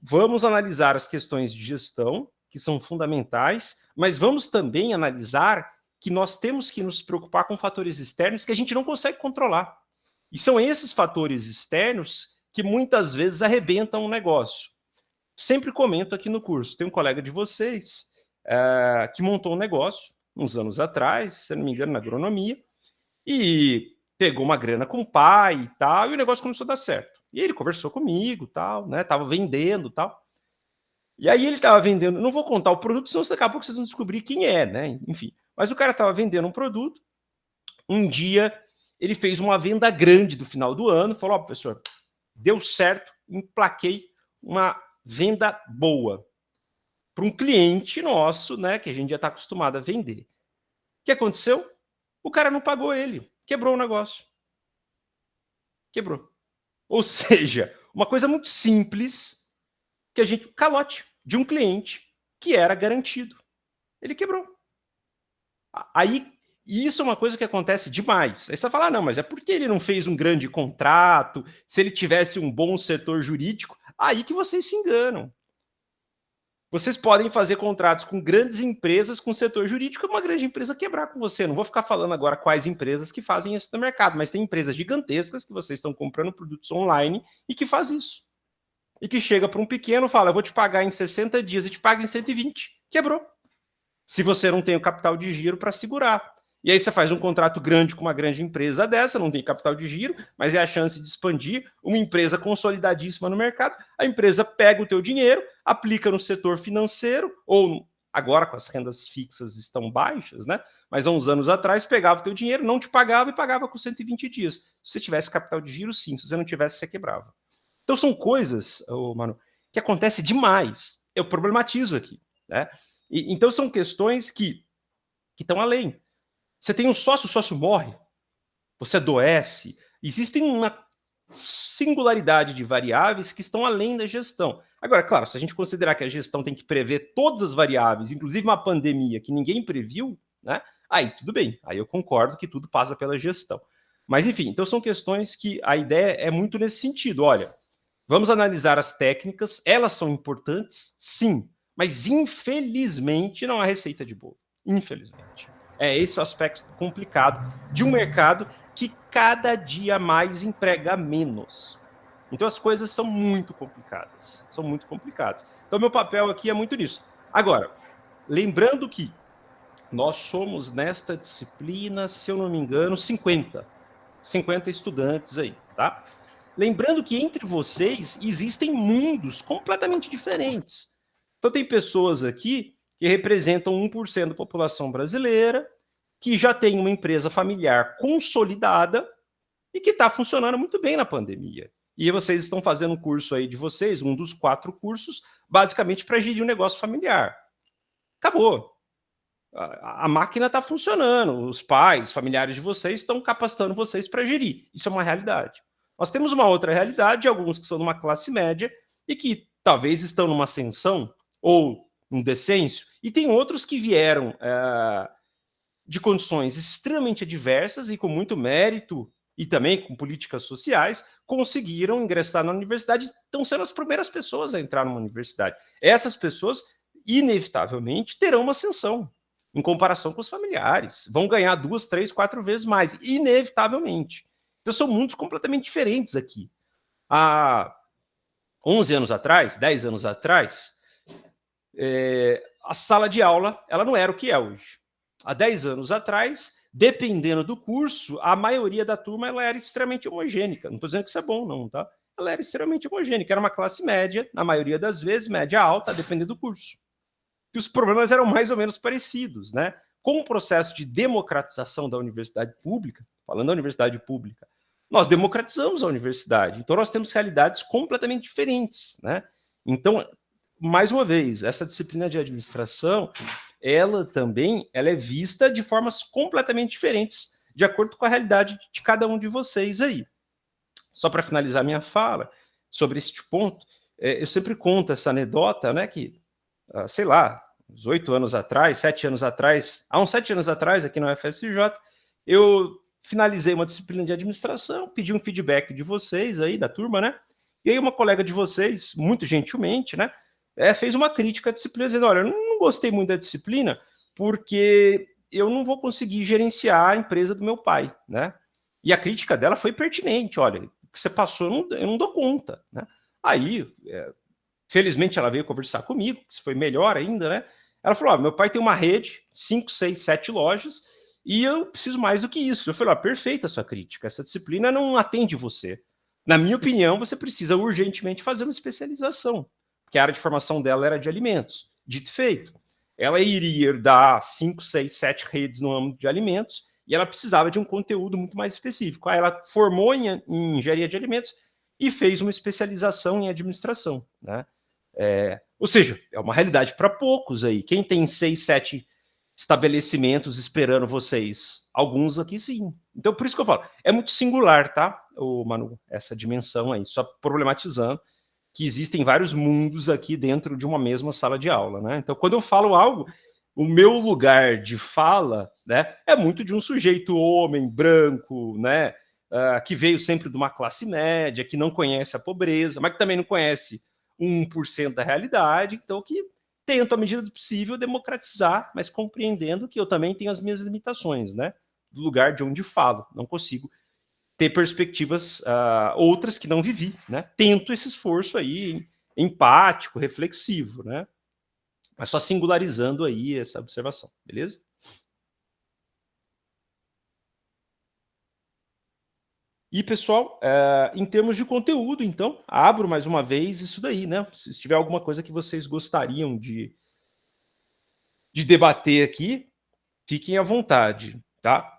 vamos analisar as questões de gestão, que são fundamentais, mas vamos também analisar que nós temos que nos preocupar com fatores externos que a gente não consegue controlar. E são esses fatores externos que muitas vezes arrebentam o negócio. Sempre comento aqui no curso, tem um colega de vocês que montou um negócio uns anos atrás, se não me engano, na agronomia, e pegou uma grana com o pai e tal, e o negócio começou a dar certo. E ele conversou comigo, tal, né? Tava vendendo, tal. E aí ele estava vendendo, não vou contar o produto, senão daqui a pouco vocês vão descobrir quem é, né? Enfim, mas o cara estava vendendo um produto. Um dia ele fez uma venda grande do final do ano, falou: ó, professor, deu certo, emplaquei uma venda boa para um cliente nosso, né, que a gente já está acostumado a vender. O que aconteceu? O cara não pagou ele, quebrou o negócio. Quebrou. Ou seja, uma coisa muito simples que a gente... Calote de um cliente que era garantido. Ele quebrou. Aí, isso é uma coisa que acontece demais. Aí você fala, não, mas é porque ele não fez um grande contrato, se ele tivesse um bom setor jurídico, aí que vocês se enganam. Vocês podem fazer contratos com grandes empresas com setor jurídico e uma grande empresa quebrar com você. Não vou ficar falando agora quais empresas que fazem isso no mercado, mas tem empresas gigantescas que vocês estão comprando produtos online e que faz isso. E que chega para um pequeno e fala, eu vou te pagar em 60 dias e te pago em 120. Quebrou. Se você não tem o capital de giro para segurar. E aí você faz um contrato grande com uma grande empresa dessa, não tem capital de giro, mas é a chance de expandir, uma empresa consolidadíssima no mercado, a empresa pega o teu dinheiro, aplica no setor financeiro, ou agora com as rendas fixas estão baixas, né? Mas há uns anos atrás pegava o teu dinheiro, não te pagava e pagava com 120 dias. Se você tivesse capital de giro, sim. Se você não tivesse, você quebrava. Então são coisas, Manu, que acontece demais. Eu problematizo aqui, né? Então são questões que estão além. Você tem um sócio, o sócio morre, você adoece. Existem uma singularidade de variáveis que estão além da gestão. Agora, claro, se a gente considerar que a gestão tem que prever todas as variáveis, inclusive uma pandemia que ninguém previu, né? Aí tudo bem, aí eu concordo que tudo passa pela gestão. Mas enfim, então são questões que a ideia é muito nesse sentido. Olha, vamos analisar as técnicas, elas são importantes, sim, mas infelizmente não há receita de bolo. Infelizmente. É esse o aspecto complicado de um mercado que cada dia mais emprega menos. Então as coisas são muito complicadas. São muito complicadas. Então meu papel aqui é muito nisso. Agora, lembrando que nós somos nesta disciplina, se eu não me engano, 50 estudantes aí, tá? Lembrando que entre vocês existem mundos completamente diferentes. Então tem pessoas aqui que representam 1% da população brasileira, que já tem uma empresa familiar consolidada e que está funcionando muito bem na pandemia. E vocês estão fazendo um curso aí de vocês, um dos 4 cursos, basicamente para gerir um negócio familiar. Acabou. A máquina está funcionando, os pais, familiares de vocês estão capacitando vocês para gerir. Isso é uma realidade. Nós temos uma outra realidade, alguns que são numa classe média e que talvez estão numa ascensão ou um descenso, e tem outros que vieram de condições extremamente adversas e com muito mérito e também com políticas sociais, conseguiram ingressar na universidade, estão sendo as primeiras pessoas a entrar numa universidade. Essas pessoas, inevitavelmente, terão uma ascensão em comparação com os familiares. Vão ganhar 2, 3, 4 vezes mais, inevitavelmente. Então, são mundos completamente diferentes aqui. Há 11 anos atrás, 10 anos atrás, a sala de aula ela não era o que é hoje. Há 10 anos atrás, dependendo do curso, a maioria da turma ela era extremamente homogênica. Não estou dizendo que isso é bom, não, tá? Ela era extremamente homogênica. Era uma classe média, na maioria das vezes, média alta, dependendo do curso. E os problemas eram mais ou menos parecidos, né? Com o processo de democratização da universidade pública, falando da universidade pública, nós democratizamos a universidade. Então, nós temos realidades completamente diferentes, né? Então, mais uma vez, essa disciplina de administração, ela também é vista de formas completamente diferentes, de acordo com a realidade de cada um de vocês aí. Só para finalizar minha fala sobre este ponto, eu sempre conto essa anedota, né, que, sei lá, uns 8 anos atrás, 7 anos atrás, há uns 7 anos atrás, aqui na UFSJ, eu finalizei uma disciplina de administração, pedi um feedback de vocês aí, da turma, né, e aí uma colega de vocês, muito gentilmente, né, fez uma crítica à disciplina, dizendo, olha, eu não gostei muito da disciplina porque eu não vou conseguir gerenciar a empresa do meu pai, né? E a crítica dela foi pertinente, olha, o que você passou, eu não dou conta, né? Aí, felizmente ela veio conversar comigo, que foi melhor ainda, né? Ela falou, meu pai tem uma rede, 5, 6, 7 lojas, e eu preciso mais do que isso. Eu falei, perfeita a sua crítica, essa disciplina não atende você. Na minha opinião, você precisa urgentemente fazer uma especialização, porque a área de formação dela era de alimentos. Dito e feito, ela iria herdar 5, 6, 7 redes no âmbito de alimentos e ela precisava de um conteúdo muito mais específico. Aí ela formou em engenharia de alimentos e fez uma especialização em administração, né? Ou seja, é uma realidade para poucos aí. Quem tem 6, 7 estabelecimentos esperando vocês? Alguns aqui sim. Então, por isso que eu falo, é muito singular, tá, Manu, essa dimensão aí, só problematizando que existem vários mundos aqui dentro de uma mesma sala de aula, né? Então, quando eu falo algo, o meu lugar de fala, né, é muito de um sujeito homem, branco, né, que veio sempre de uma classe média, que não conhece a pobreza, mas que também não conhece 1% da realidade, então que tento, à medida do possível, democratizar, mas compreendendo que eu também tenho as minhas limitações, né, do lugar de onde falo, não consigo ter perspectivas outras que não vivi, né? Tento esse esforço aí empático, reflexivo, né? Mas só singularizando aí essa observação, beleza? E, pessoal, em termos de conteúdo, então, abro mais uma vez isso daí, né? Se tiver alguma coisa que vocês gostariam de debater aqui, fiquem à vontade, tá?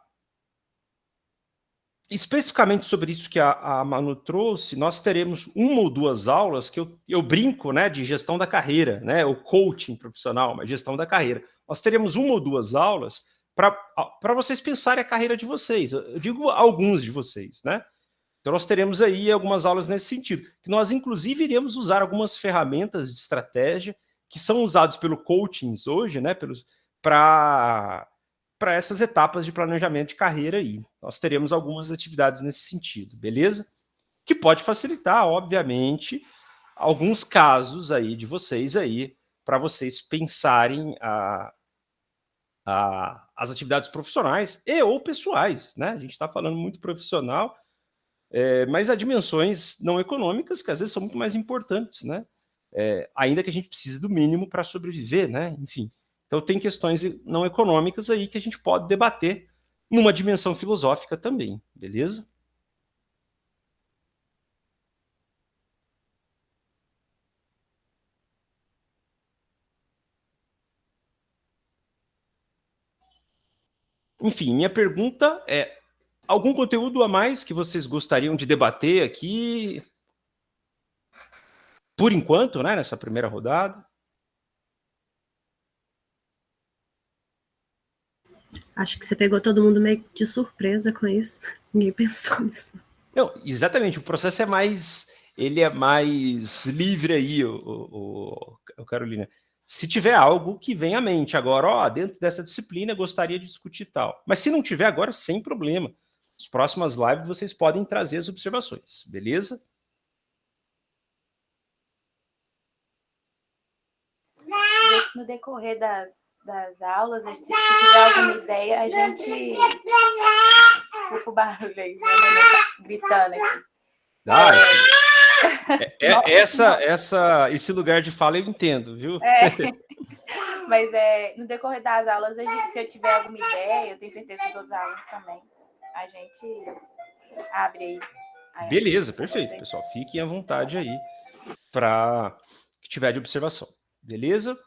Especificamente sobre isso que a Manu trouxe, nós teremos 1 ou 2 aulas que eu brinco, né, de gestão da carreira, né, o coaching profissional, mas gestão da carreira. Nós teremos 1 ou 2 aulas para vocês pensarem a carreira de vocês. Eu digo alguns de vocês, né? Então nós teremos aí algumas aulas nesse sentido, que nós inclusive iremos usar algumas ferramentas de estratégia que são usadas pelo coaching hoje, né, para essas etapas de planejamento de carreira aí. Nós teremos algumas atividades nesse sentido, beleza? Que pode facilitar, obviamente, alguns casos aí de vocês aí, para vocês pensarem as atividades profissionais e ou pessoais, né? A gente está falando muito profissional, mas há dimensões não econômicas que às vezes são muito mais importantes, né? Ainda que a gente precise do mínimo para sobreviver, né? Enfim. Então, tem questões não econômicas aí que a gente pode debater numa dimensão filosófica também, beleza? Enfim, minha pergunta é: algum conteúdo a mais que vocês gostariam de debater aqui? Por enquanto, né, nessa primeira rodada? Acho que você pegou todo mundo meio de surpresa com isso. Ninguém pensou nisso. Não, exatamente. O processo ele é mais livre aí, Carolina. Se tiver algo que vem à mente. Agora, ó, dentro dessa disciplina, eu gostaria de discutir tal. Mas se não tiver agora, sem problema. As próximas lives vocês podem trazer as observações, beleza? No decorrer das aulas, se tiver alguma ideia, a gente... Desculpa o barulho aí, né? Gritando aqui. Esse lugar de fala eu entendo, viu? Mas no decorrer das aulas, se eu tiver alguma ideia, eu tenho certeza que os outros alunos também, a gente abre aí. Beleza, perfeito, pessoal. Fiquem à vontade aí para que tiver de observação. Beleza?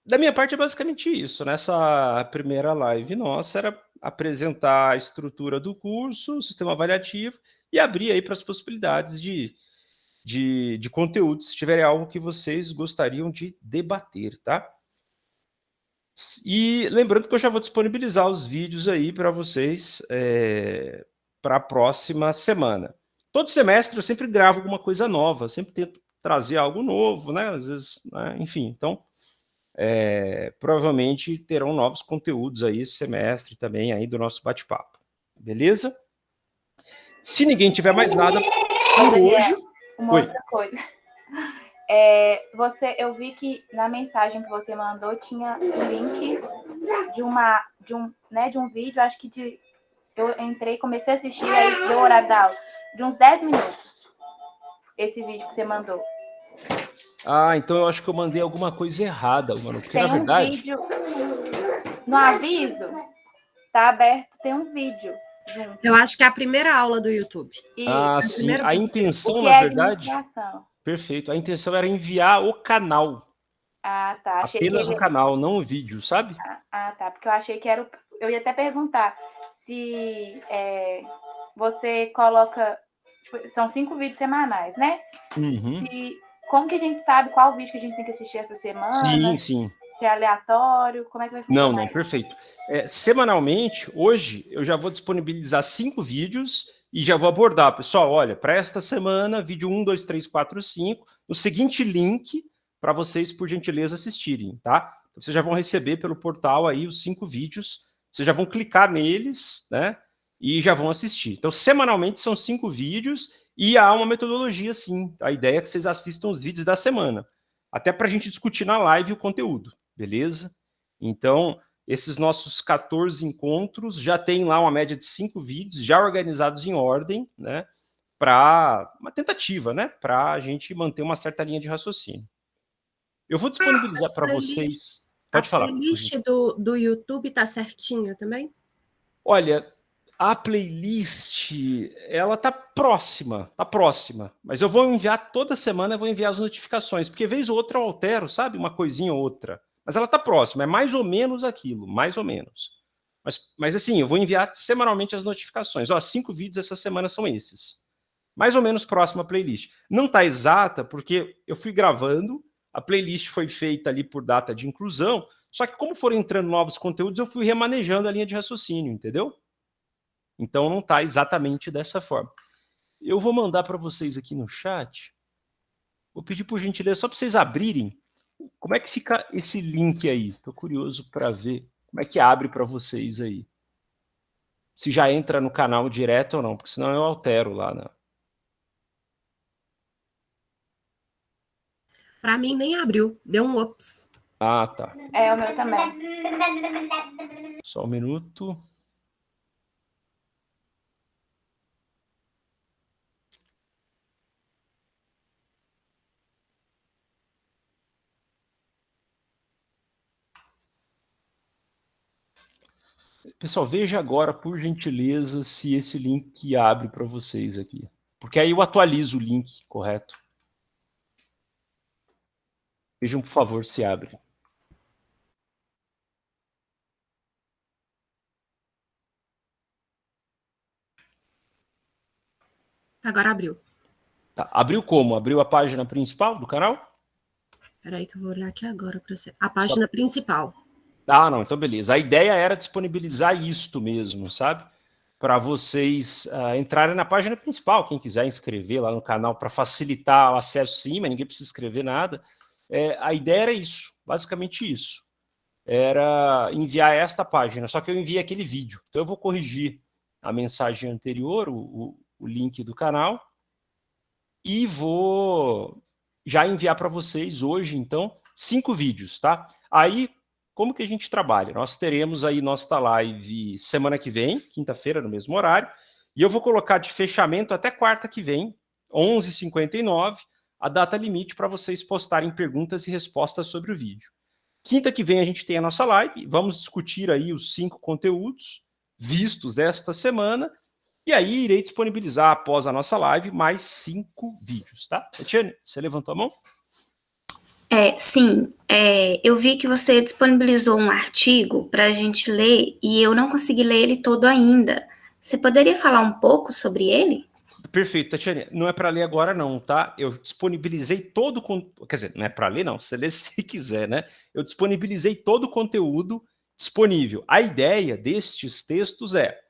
Da minha parte é basicamente isso. Nessa primeira live nossa era apresentar a estrutura do curso, o sistema avaliativo e abrir aí para as possibilidades de conteúdo, se tiver algo que vocês gostariam de debater, tá? E lembrando que eu já vou disponibilizar os vídeos aí para vocês para a próxima semana. Todo semestre eu sempre gravo alguma coisa nova, sempre tento trazer algo novo, né? Às vezes, né? Enfim, então provavelmente terão novos conteúdos aí esse semestre também aí do nosso bate-papo. Beleza? Se ninguém tiver mais nada por hoje... Uma outra coisa. Eu vi que na mensagem que você mandou tinha um link de um vídeo, acho que eu entrei, comecei a assistir, aí deu o horário da aula, de uns 10 minutos, esse vídeo que você mandou. Ah, então eu acho que eu mandei alguma coisa errada, mano, porque na verdade... Tem um vídeo, no aviso, tá aberto, tem um vídeo. Eu acho que é a primeira aula do YouTube. Sim, a intenção, na verdade... Perfeito, a intenção era enviar o canal. Ah, tá. Apenas o canal, não o vídeo, sabe? Tá, porque eu achei que era... Eu ia até perguntar se você coloca... Tipo, são 5 vídeos semanais, né? Uhum. Como que a gente sabe qual vídeo que a gente tem que assistir essa semana? Sim. Se é aleatório, como é que vai funcionar? Não, perfeito. Semanalmente, hoje, eu já vou disponibilizar 5 vídeos e já vou abordar. Pessoal, olha, para esta semana, vídeo 1, 2, 3, 4, 5, no seguinte link para vocês, por gentileza, assistirem, tá? Então, vocês já vão receber pelo portal aí os 5 vídeos, vocês já vão clicar neles, né? E já vão assistir. Então, semanalmente são 5 vídeos e há uma metodologia, sim. A ideia é que vocês assistam os vídeos da semana, até para a gente discutir na live o conteúdo, beleza? Então, esses nossos 14 encontros já tem lá uma média de 5 vídeos já organizados em ordem, né? Para uma tentativa, né? Para a gente manter uma certa linha de raciocínio. Eu vou disponibilizar para vocês. Pode falar. A playlist do YouTube tá certinha também? Olha, a playlist, ela tá próxima, mas eu vou enviar toda semana, eu vou enviar as notificações, porque vez ou outra eu altero, sabe? Uma coisinha ou outra. Mas ela tá próxima, é mais ou menos aquilo, mais ou menos. Mas assim, eu vou enviar semanalmente as notificações. 5 vídeos essa semana são esses. Mais ou menos próxima a playlist. Não tá exata, porque eu fui gravando, a playlist foi feita ali por data de inclusão, só que como foram entrando novos conteúdos, eu fui remanejando a linha de raciocínio, entendeu? Então não tá exatamente dessa forma. Eu vou mandar para vocês aqui no chat. Vou pedir por gentileza só para vocês abrirem. Como é que fica esse link aí? Estou curioso para ver como é que abre para vocês aí. Se já entra no canal direto ou não, porque senão eu altero lá, né? Para mim nem abriu, deu um ups. Ah, tá. O meu também. Só um minuto. Pessoal, veja agora, por gentileza, se esse link abre para vocês aqui. Porque aí eu atualizo o link, correto? Vejam, por favor, se abre. Agora abriu. Tá. Abriu como? Abriu a página principal do canal? Espera aí que eu vou olhar aqui agora para você. A página principal. Ah, não, então beleza. A ideia era disponibilizar isto mesmo, sabe? Para vocês entrarem na página principal, quem quiser inscrever lá no canal para facilitar o acesso, sim, mas ninguém precisa escrever nada. a ideia era isso, basicamente isso. Era enviar esta página, só que eu enviei aquele vídeo. Então eu vou corrigir a mensagem anterior, o link do canal, e vou já enviar para vocês hoje, então, 5 vídeos, tá? Aí, como que a gente trabalha? Nós teremos aí nossa live semana que vem, quinta-feira, no mesmo horário, e eu vou colocar de fechamento até quarta que vem, 11h59, a data limite para vocês postarem perguntas e respostas sobre o vídeo. Quinta que vem a gente tem a nossa live, vamos discutir aí os 5 conteúdos vistos esta semana, e aí irei disponibilizar após a nossa live mais 5 vídeos, tá? Etienne, você levantou a mão? Sim, eu vi que você disponibilizou um artigo para a gente ler e eu não consegui ler ele todo ainda. Você poderia falar um pouco sobre ele? Perfeito, Tatiane. Não é para ler agora não, tá? Eu disponibilizei todo o conteúdo, quer dizer, não é para ler não, você lê se quiser, né? Eu disponibilizei todo o conteúdo disponível. A ideia destes textos é,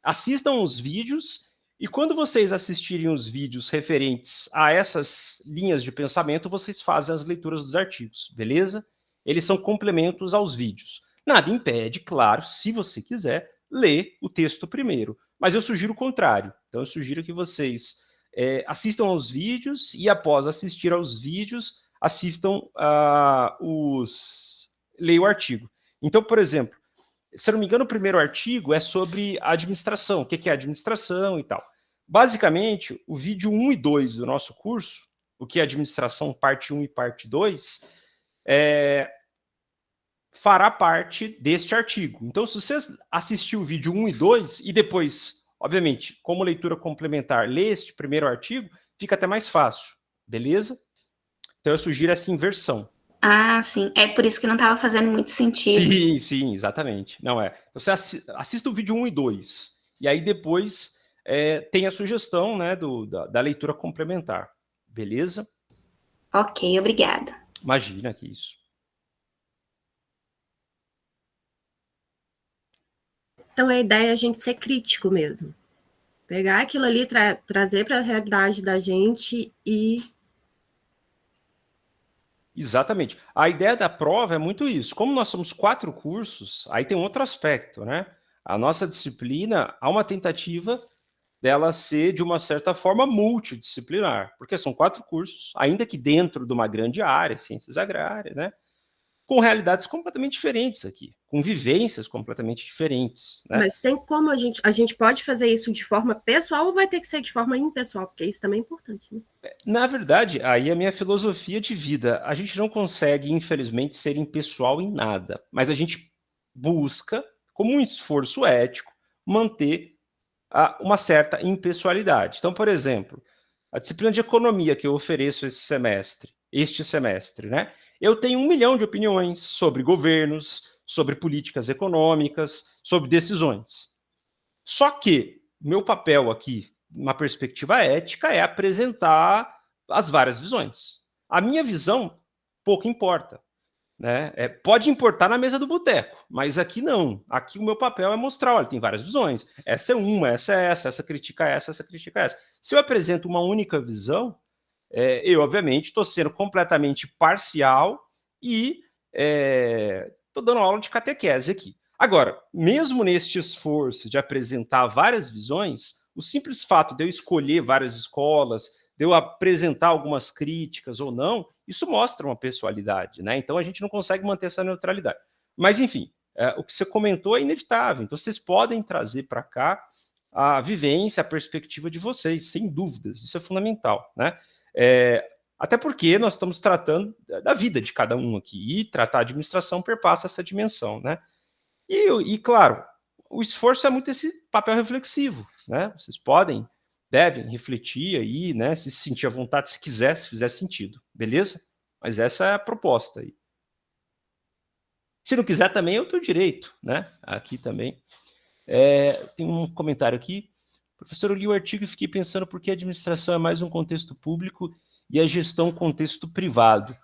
assistam os vídeos e quando vocês assistirem os vídeos referentes a essas linhas de pensamento, vocês fazem as leituras dos artigos, beleza? Eles são complementos aos vídeos. Nada impede, claro, se você quiser, ler o texto primeiro. Mas eu sugiro o contrário. Então, eu sugiro que vocês assistam aos vídeos e, após assistir aos vídeos, assistam leiam o artigo. Então, por exemplo, se eu não me engano, o primeiro artigo é sobre a administração, o que é administração e tal. Basicamente, o vídeo 1 e 2 do nosso curso, o que é administração parte 1 e parte 2, fará parte deste artigo. Então, se você assistir o vídeo 1 e 2 e depois, obviamente, como leitura complementar, ler este primeiro artigo, fica até mais fácil, beleza? Então, eu sugiro essa inversão. Ah, sim. É por isso que não estava fazendo muito sentido. Sim, exatamente. Não é. Você assista o vídeo 1 e 2, e aí depois tem a sugestão, né, da leitura complementar, beleza? Ok, obrigada. Imagina que isso. Então, a ideia é a gente ser crítico mesmo. Pegar aquilo ali, trazer para a realidade da gente e... Exatamente. A ideia da prova é muito isso. Como nós somos 4 cursos, aí tem outro aspecto, né? A nossa disciplina, há uma tentativa dela ser, de uma certa forma, multidisciplinar, porque são 4 cursos, ainda que dentro de uma grande área, ciências agrárias, né? Com realidades completamente diferentes aqui, com vivências completamente diferentes, né? Mas tem como a gente pode fazer isso de forma pessoal ou vai ter que ser de forma impessoal? Porque isso também é importante, né? Na verdade, aí é a minha filosofia de vida. A gente não consegue, infelizmente, ser impessoal em nada, mas a gente busca, como um esforço ético, manter uma certa impessoalidade. Então, por exemplo, a disciplina de economia que eu ofereço este semestre, né? Eu tenho 1 milhão de opiniões sobre governos, sobre políticas econômicas, sobre decisões. Só que meu papel aqui, uma perspectiva ética, é apresentar as várias visões. A minha visão pouco importa, né? Pode importar na mesa do boteco, mas aqui não. Aqui o meu papel é mostrar, olha, tem várias visões. Essa é uma, essa é essa critica essa critica essa. Se eu apresento uma única visão, eu, obviamente, estou sendo completamente parcial e estou dando aula de catequese aqui. Agora, mesmo neste esforço de apresentar várias visões, o simples fato de eu escolher várias escolas, de eu apresentar algumas críticas ou não, isso mostra uma pessoalidade, né? Então, a gente não consegue manter essa neutralidade. Mas, enfim, o que você comentou é inevitável. Então, vocês podem trazer para cá a vivência, a perspectiva de vocês, sem dúvidas. Isso é fundamental, né? Até porque nós estamos tratando da vida de cada um aqui, e tratar a administração perpassa essa dimensão, né? E claro, o esforço é muito esse papel reflexivo, né? Vocês devem refletir aí, né? Se sentir à vontade, se quiser, se fizer sentido, beleza? Mas essa é a proposta aí. Se não quiser também é o teu direito, né? Aqui também. Tem um comentário aqui. Professor, eu li o artigo e fiquei pensando por que a administração é mais um contexto público e a gestão um contexto privado.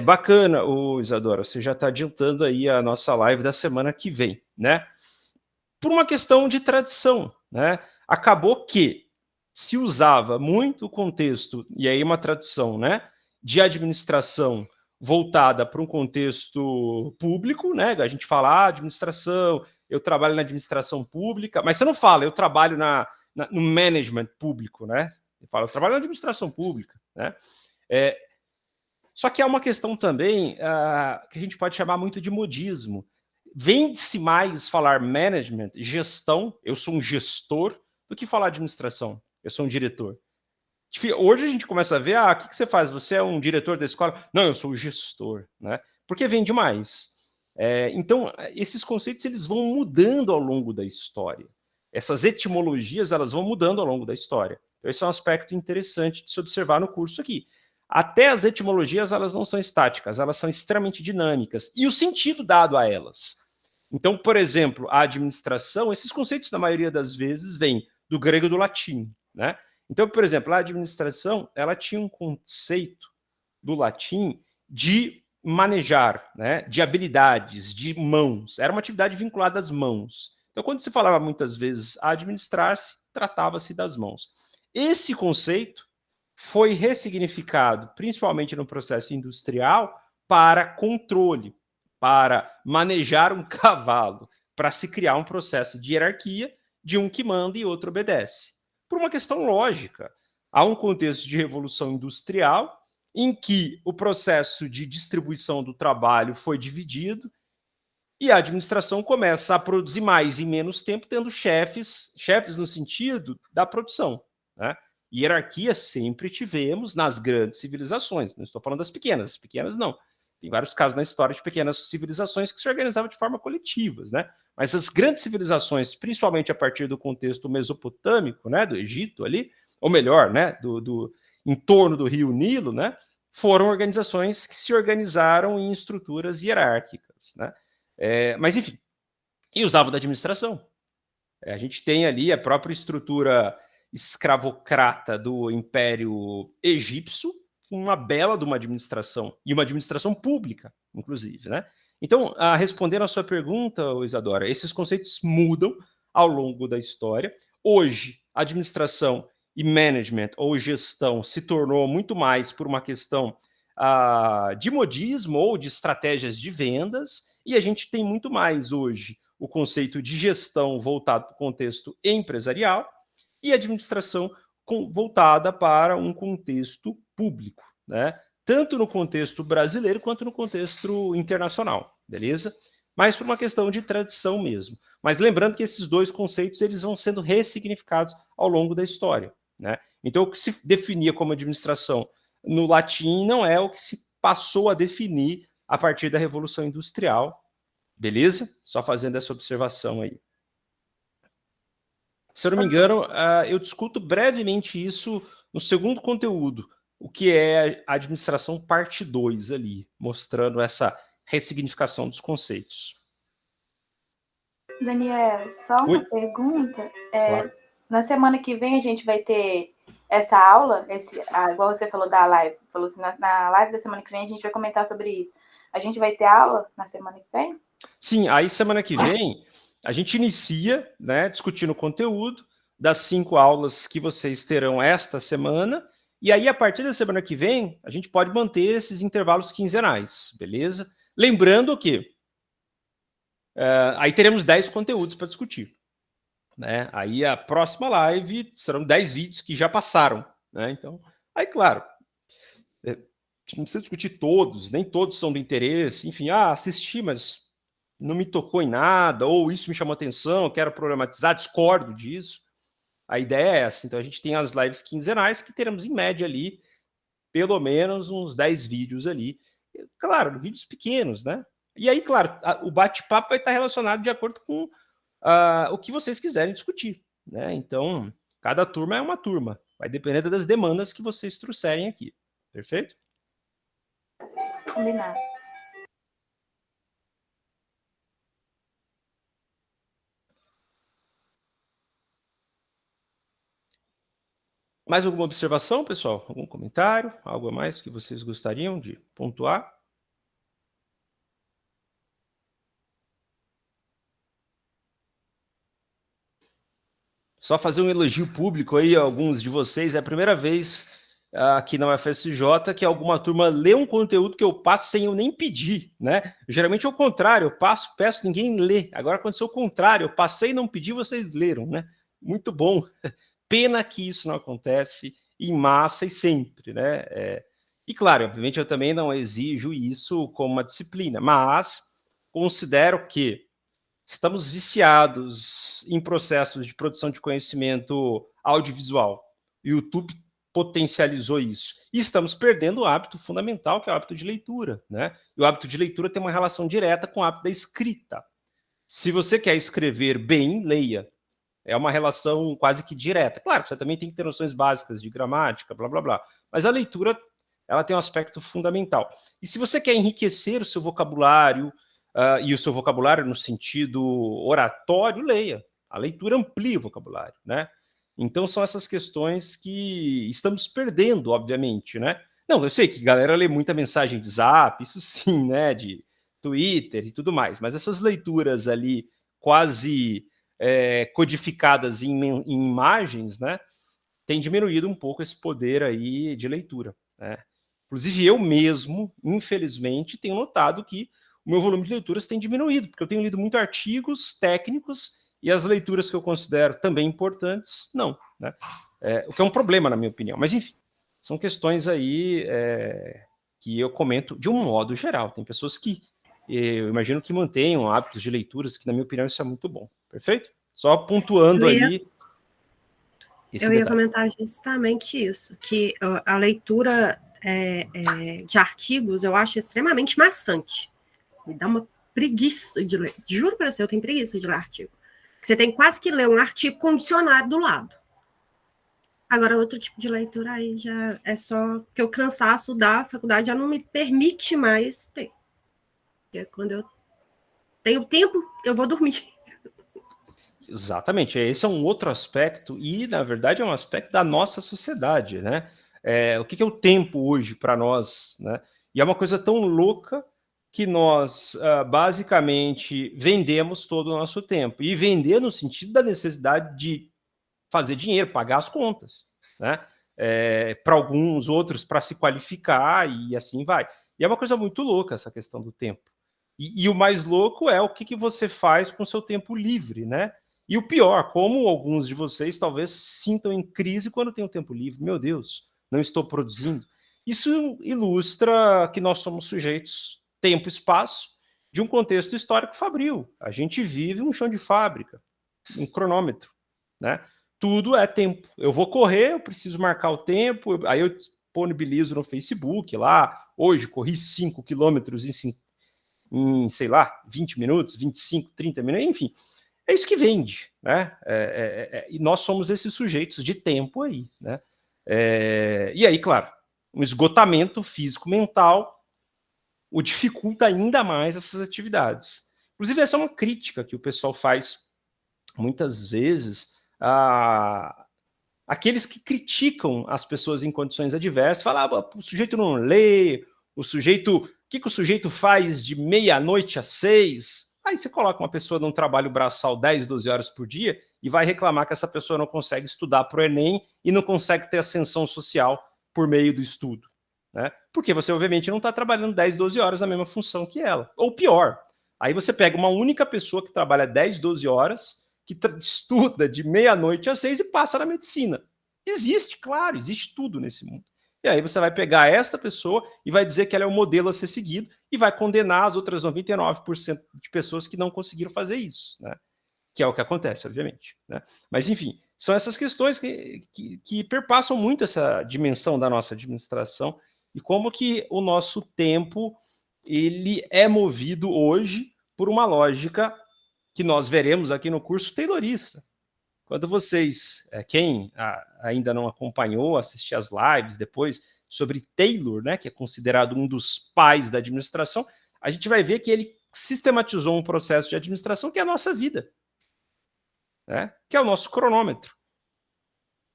Bacana, Isadora, você já está adiantando aí a nossa live da semana que vem, né? Por uma questão de tradição, né? Acabou que se usava muito o contexto, e aí uma tradução, né, de administração voltada para um contexto público, né? A gente fala administração, eu trabalho na administração pública, mas você não fala, eu trabalho no management público, né? Você fala, eu trabalho na administração pública, né? Só que há uma questão também que a gente pode chamar muito de modismo. Vende-se mais falar management, gestão, eu sou um gestor, do que falar administração, eu sou um diretor. Hoje a gente começa a ver, o que você faz? Você é um diretor da escola? Não, eu sou o gestor, né? Porque vende mais. Então, esses conceitos eles vão mudando ao longo da história. Essas etimologias elas vão mudando ao longo da história. Então, esse é um aspecto interessante de se observar no curso aqui. Até as etimologias elas não são estáticas, elas são extremamente dinâmicas. E o sentido dado a elas. Então, por exemplo, a administração, esses conceitos, na maioria das vezes, vêm do grego e do latim, né? Então, por exemplo, a administração, ela tinha um conceito do latim de manejar, né, de habilidades, de mãos. Era uma atividade vinculada às mãos. Então, quando se falava muitas vezes administrar-se, tratava-se das mãos. Esse conceito foi ressignificado, principalmente no processo industrial, para controle, para manejar um cavalo, para se criar um processo de hierarquia de um que manda e outro obedece. Por uma questão lógica. Há um contexto de revolução industrial em que o processo de distribuição do trabalho foi dividido e a administração começa a produzir mais em menos tempo, tendo chefes no sentido da produção, né? Hierarquia sempre tivemos nas grandes civilizações, não estou falando das pequenas não. Tem vários casos na história de pequenas civilizações que se organizavam de forma coletiva, né? Mas as grandes civilizações, principalmente a partir do contexto mesopotâmico, né, do Egito ali, ou melhor, né, do em torno do rio Nilo, né, foram organizações que se organizaram em estruturas hierárquicas, né? Mas enfim, e usavam da administração. A gente tem ali a própria estrutura escravocrata do Império Egípcio, uma bela de uma administração, e uma administração pública, inclusive, né? Então, respondendo à sua pergunta, Isadora, esses conceitos mudam ao longo da história. Hoje, administração e management, ou gestão, se tornou muito mais por uma questão de modismo ou de estratégias de vendas, e a gente tem muito mais hoje o conceito de gestão voltado para o contexto empresarial e administração voltada para um contexto público, né? Tanto no contexto brasileiro quanto no contexto internacional, beleza? Mas por uma questão de tradição mesmo. Mas lembrando que esses dois conceitos eles vão sendo ressignificados ao longo da história, né? Então, o que se definia como administração no latim não é o que se passou a definir a partir da Revolução Industrial, beleza? Só fazendo essa observação aí. Se eu não me engano, eu discuto brevemente isso no segundo conteúdo, o que é a administração parte 2 ali, mostrando essa ressignificação dos conceitos. Daniel, só uma pergunta. Claro. Na semana que vem a gente vai ter essa aula, igual você falou da live, falou assim, na live da semana que vem a gente vai comentar sobre isso. A gente vai ter aula na semana que vem? Sim, aí semana que vem a gente inicia, né, discutindo o conteúdo das 5 aulas que vocês terão esta semana, e aí a partir da semana que vem a gente pode manter esses intervalos quinzenais, beleza? Lembrando que aí teremos 10 conteúdos para discutir, né? Aí a próxima live serão 10 vídeos que já passaram, né? Então, aí claro, não precisa discutir todos, nem todos são do interesse, enfim, assisti, mas não me tocou em nada, ou isso me chamou atenção, quero problematizar, discordo disso. A ideia é essa. Então, a gente tem as lives quinzenais que teremos, em média, ali, pelo menos uns 10 vídeos ali. Claro, vídeos pequenos, né? E aí, claro, o bate-papo vai estar relacionado de acordo com o que vocês quiserem discutir, né? Então, cada turma é uma turma. Vai depender das demandas que vocês trouxerem aqui. Perfeito? Combinado. Mais alguma observação, pessoal? Algum comentário? Algo a mais que vocês gostariam de pontuar? Só fazer um elogio público aí a alguns de vocês. É a primeira vez aqui na UFSJ, que alguma turma lê um conteúdo que eu passo sem eu nem pedir, né? Geralmente é o contrário, eu passo, peço, ninguém lê. Agora aconteceu o contrário, eu passei e não pedi, vocês leram, né? Muito bom. Pena que isso não acontece em massa e sempre, né? E claro, obviamente eu também não exijo isso como uma disciplina, mas considero que estamos viciados em processos de produção de conhecimento audiovisual. O YouTube potencializou isso. E estamos perdendo o hábito fundamental, que é o hábito de leitura, né? E o hábito de leitura tem uma relação direta com o hábito da escrita. Se você quer escrever bem, leia. É uma relação quase que direta. Claro, você também tem que ter noções básicas de gramática, blá, blá, blá. Mas a leitura, ela tem um aspecto fundamental. E se você quer enriquecer o seu vocabulário, e o seu vocabulário no sentido oratório, leia. A leitura amplia o vocabulário, né? Então, são essas questões que estamos perdendo, obviamente, né? Não, eu sei que a galera lê muita mensagem de Zap, isso sim, né? De Twitter e tudo mais, mas essas leituras ali quase codificadas em imagens, né? Tem diminuído um pouco esse poder aí de leitura, né? Inclusive, eu mesmo, infelizmente, tenho notado que o meu volume de leituras tem diminuído, porque eu tenho lido muito artigos técnicos e as leituras que eu considero também importantes, não, né? O que é um problema, na minha opinião. Mas, enfim, são questões aí que eu comento de um modo geral. Tem pessoas que eu imagino que mantenham hábitos de leituras, que, na minha opinião, isso é muito bom. Perfeito? Só pontuando aí esse Eu ia detalhe. comentar justamente isso, que a leitura de artigos eu acho extremamente maçante. Me dá uma preguiça de ler. Juro para você, eu tenho preguiça de ler artigo. Você tem quase que ler um artigo com dicionário do lado. Agora, outro tipo de leitura aí já é só que o cansaço da faculdade já não me permite mais ter. Porque quando eu tenho tempo, eu vou dormir. Exatamente, esse é um outro aspecto e, na verdade, é um aspecto da nossa sociedade, né? O que é o tempo hoje para nós, né? E é uma coisa tão louca que nós, basicamente, vendemos todo o nosso tempo. E vender no sentido da necessidade de fazer dinheiro, pagar as contas, né? Para alguns outros, para se qualificar e assim vai. E é uma coisa muito louca essa questão do tempo. E o mais louco é o que você faz com o seu tempo livre, né? E o pior, como alguns de vocês talvez sintam em crise quando tem um tempo livre. Meu Deus, não estou produzindo. Isso ilustra que nós somos sujeitos, tempo e espaço, de um contexto histórico fabril. A gente vive um chão de fábrica, um cronômetro, né? Tudo é tempo. Eu vou correr, eu preciso marcar o tempo, aí eu disponibilizo no Facebook lá, hoje corri 5 quilômetros em, sei lá, 20 minutos, 25, 30 minutos, enfim. É isso que vende, né? E nós somos esses sujeitos de tempo aí, né? E aí, claro, um esgotamento físico-mental o dificulta ainda mais essas atividades. Inclusive, essa é uma crítica que o pessoal faz muitas vezes àqueles que criticam as pessoas em condições adversas, falam, o sujeito não lê, o que o sujeito faz de meia-noite às 6? Aí você coloca uma pessoa num trabalho braçal 10, 12 horas por dia e vai reclamar que essa pessoa não consegue estudar para o Enem e não consegue ter ascensão social por meio do estudo, né? Porque você, obviamente, não está trabalhando 10, 12 horas na mesma função que ela. Ou pior, aí você pega uma única pessoa que trabalha 10, 12 horas, que estuda de meia-noite às 6 e passa na medicina. Existe, claro, existe tudo nesse mundo. E aí você vai pegar esta pessoa e vai dizer que ela é o modelo a ser seguido e vai condenar as outras 99% de pessoas que não conseguiram fazer isso, né? Que é o que acontece, obviamente, né? Mas, enfim, são essas questões que perpassam muito essa dimensão da nossa administração e como que o nosso tempo ele é movido hoje por uma lógica que nós veremos aqui no curso taylorista. Quando vocês, quem ainda não acompanhou, assistir as lives depois sobre Taylor, né, que é considerado um dos pais da administração, a gente vai ver que ele sistematizou um processo de administração que é a nossa vida, né, que é o nosso cronômetro,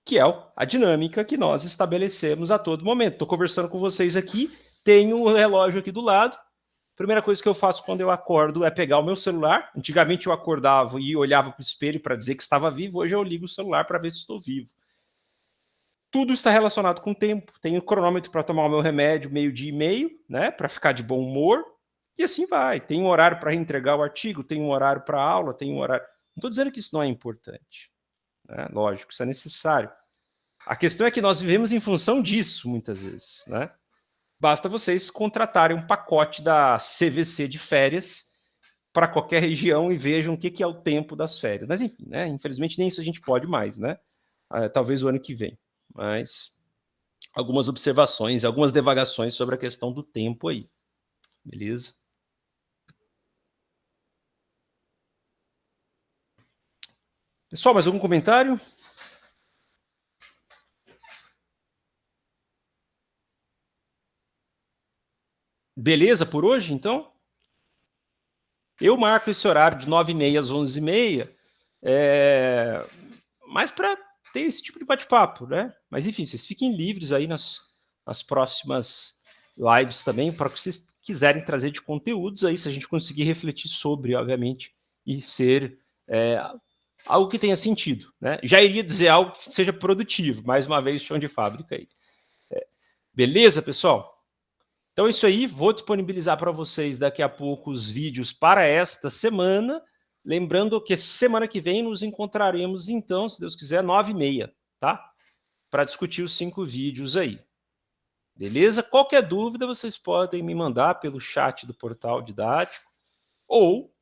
que é a dinâmica que nós estabelecemos a todo momento. Estou conversando com vocês aqui, tenho o relógio aqui do lado. Primeira coisa que eu faço quando eu acordo é pegar o meu celular. Antigamente eu acordava e olhava para o espelho para dizer que estava vivo. Hoje eu ligo o celular para ver se estou vivo. Tudo está relacionado com o tempo. Tenho cronômetro para tomar o meu remédio 12h30, né, para ficar de bom humor, e assim vai. Tem um horário para entregar o artigo, tem um horário para aula, tem um horário... Não estou dizendo que isso não é importante, né? Lógico, isso é necessário. A questão é que nós vivemos em função disso, muitas vezes, né? Basta vocês contratarem um pacote da CVC de férias para qualquer região e vejam o que é o tempo das férias. Mas, enfim, né? Infelizmente, nem isso a gente pode mais, né? Talvez o ano que vem. Mas algumas observações, algumas divagações sobre a questão do tempo aí. Beleza? Pessoal, mais algum comentário? Beleza por hoje, então? Eu marco esse horário de 9h30 às 11h30, mais para ter esse tipo de bate-papo, né? Mas, enfim, vocês fiquem livres aí nas próximas lives também, para o que vocês quiserem trazer de conteúdos aí, se a gente conseguir refletir sobre, obviamente, e ser algo que tenha sentido, né? Já iria dizer algo que seja produtivo, mais uma vez, chão de fábrica aí. Beleza, pessoal? Então é isso aí, vou disponibilizar para vocês daqui a pouco os vídeos para esta semana. Lembrando que semana que vem nos encontraremos, então, se Deus quiser, 9h30, tá? Para discutir os 5 vídeos aí. Beleza? Qualquer dúvida, vocês podem me mandar pelo chat do portal didático ou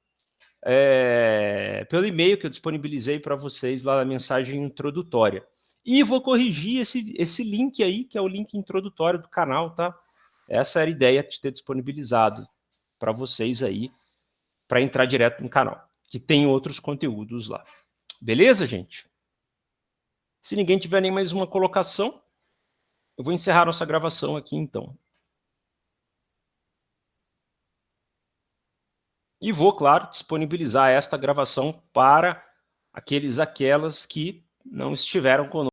pelo e-mail que eu disponibilizei para vocês lá na mensagem introdutória. E vou corrigir esse link aí, que é o link introdutório do canal, tá? Essa era a ideia de ter disponibilizado para vocês aí, para entrar direto no canal, que tem outros conteúdos lá. Beleza, gente? Se ninguém tiver nem mais uma colocação, eu vou encerrar nossa gravação aqui, então. E vou, claro, disponibilizar esta gravação para aquelas que não estiveram conosco.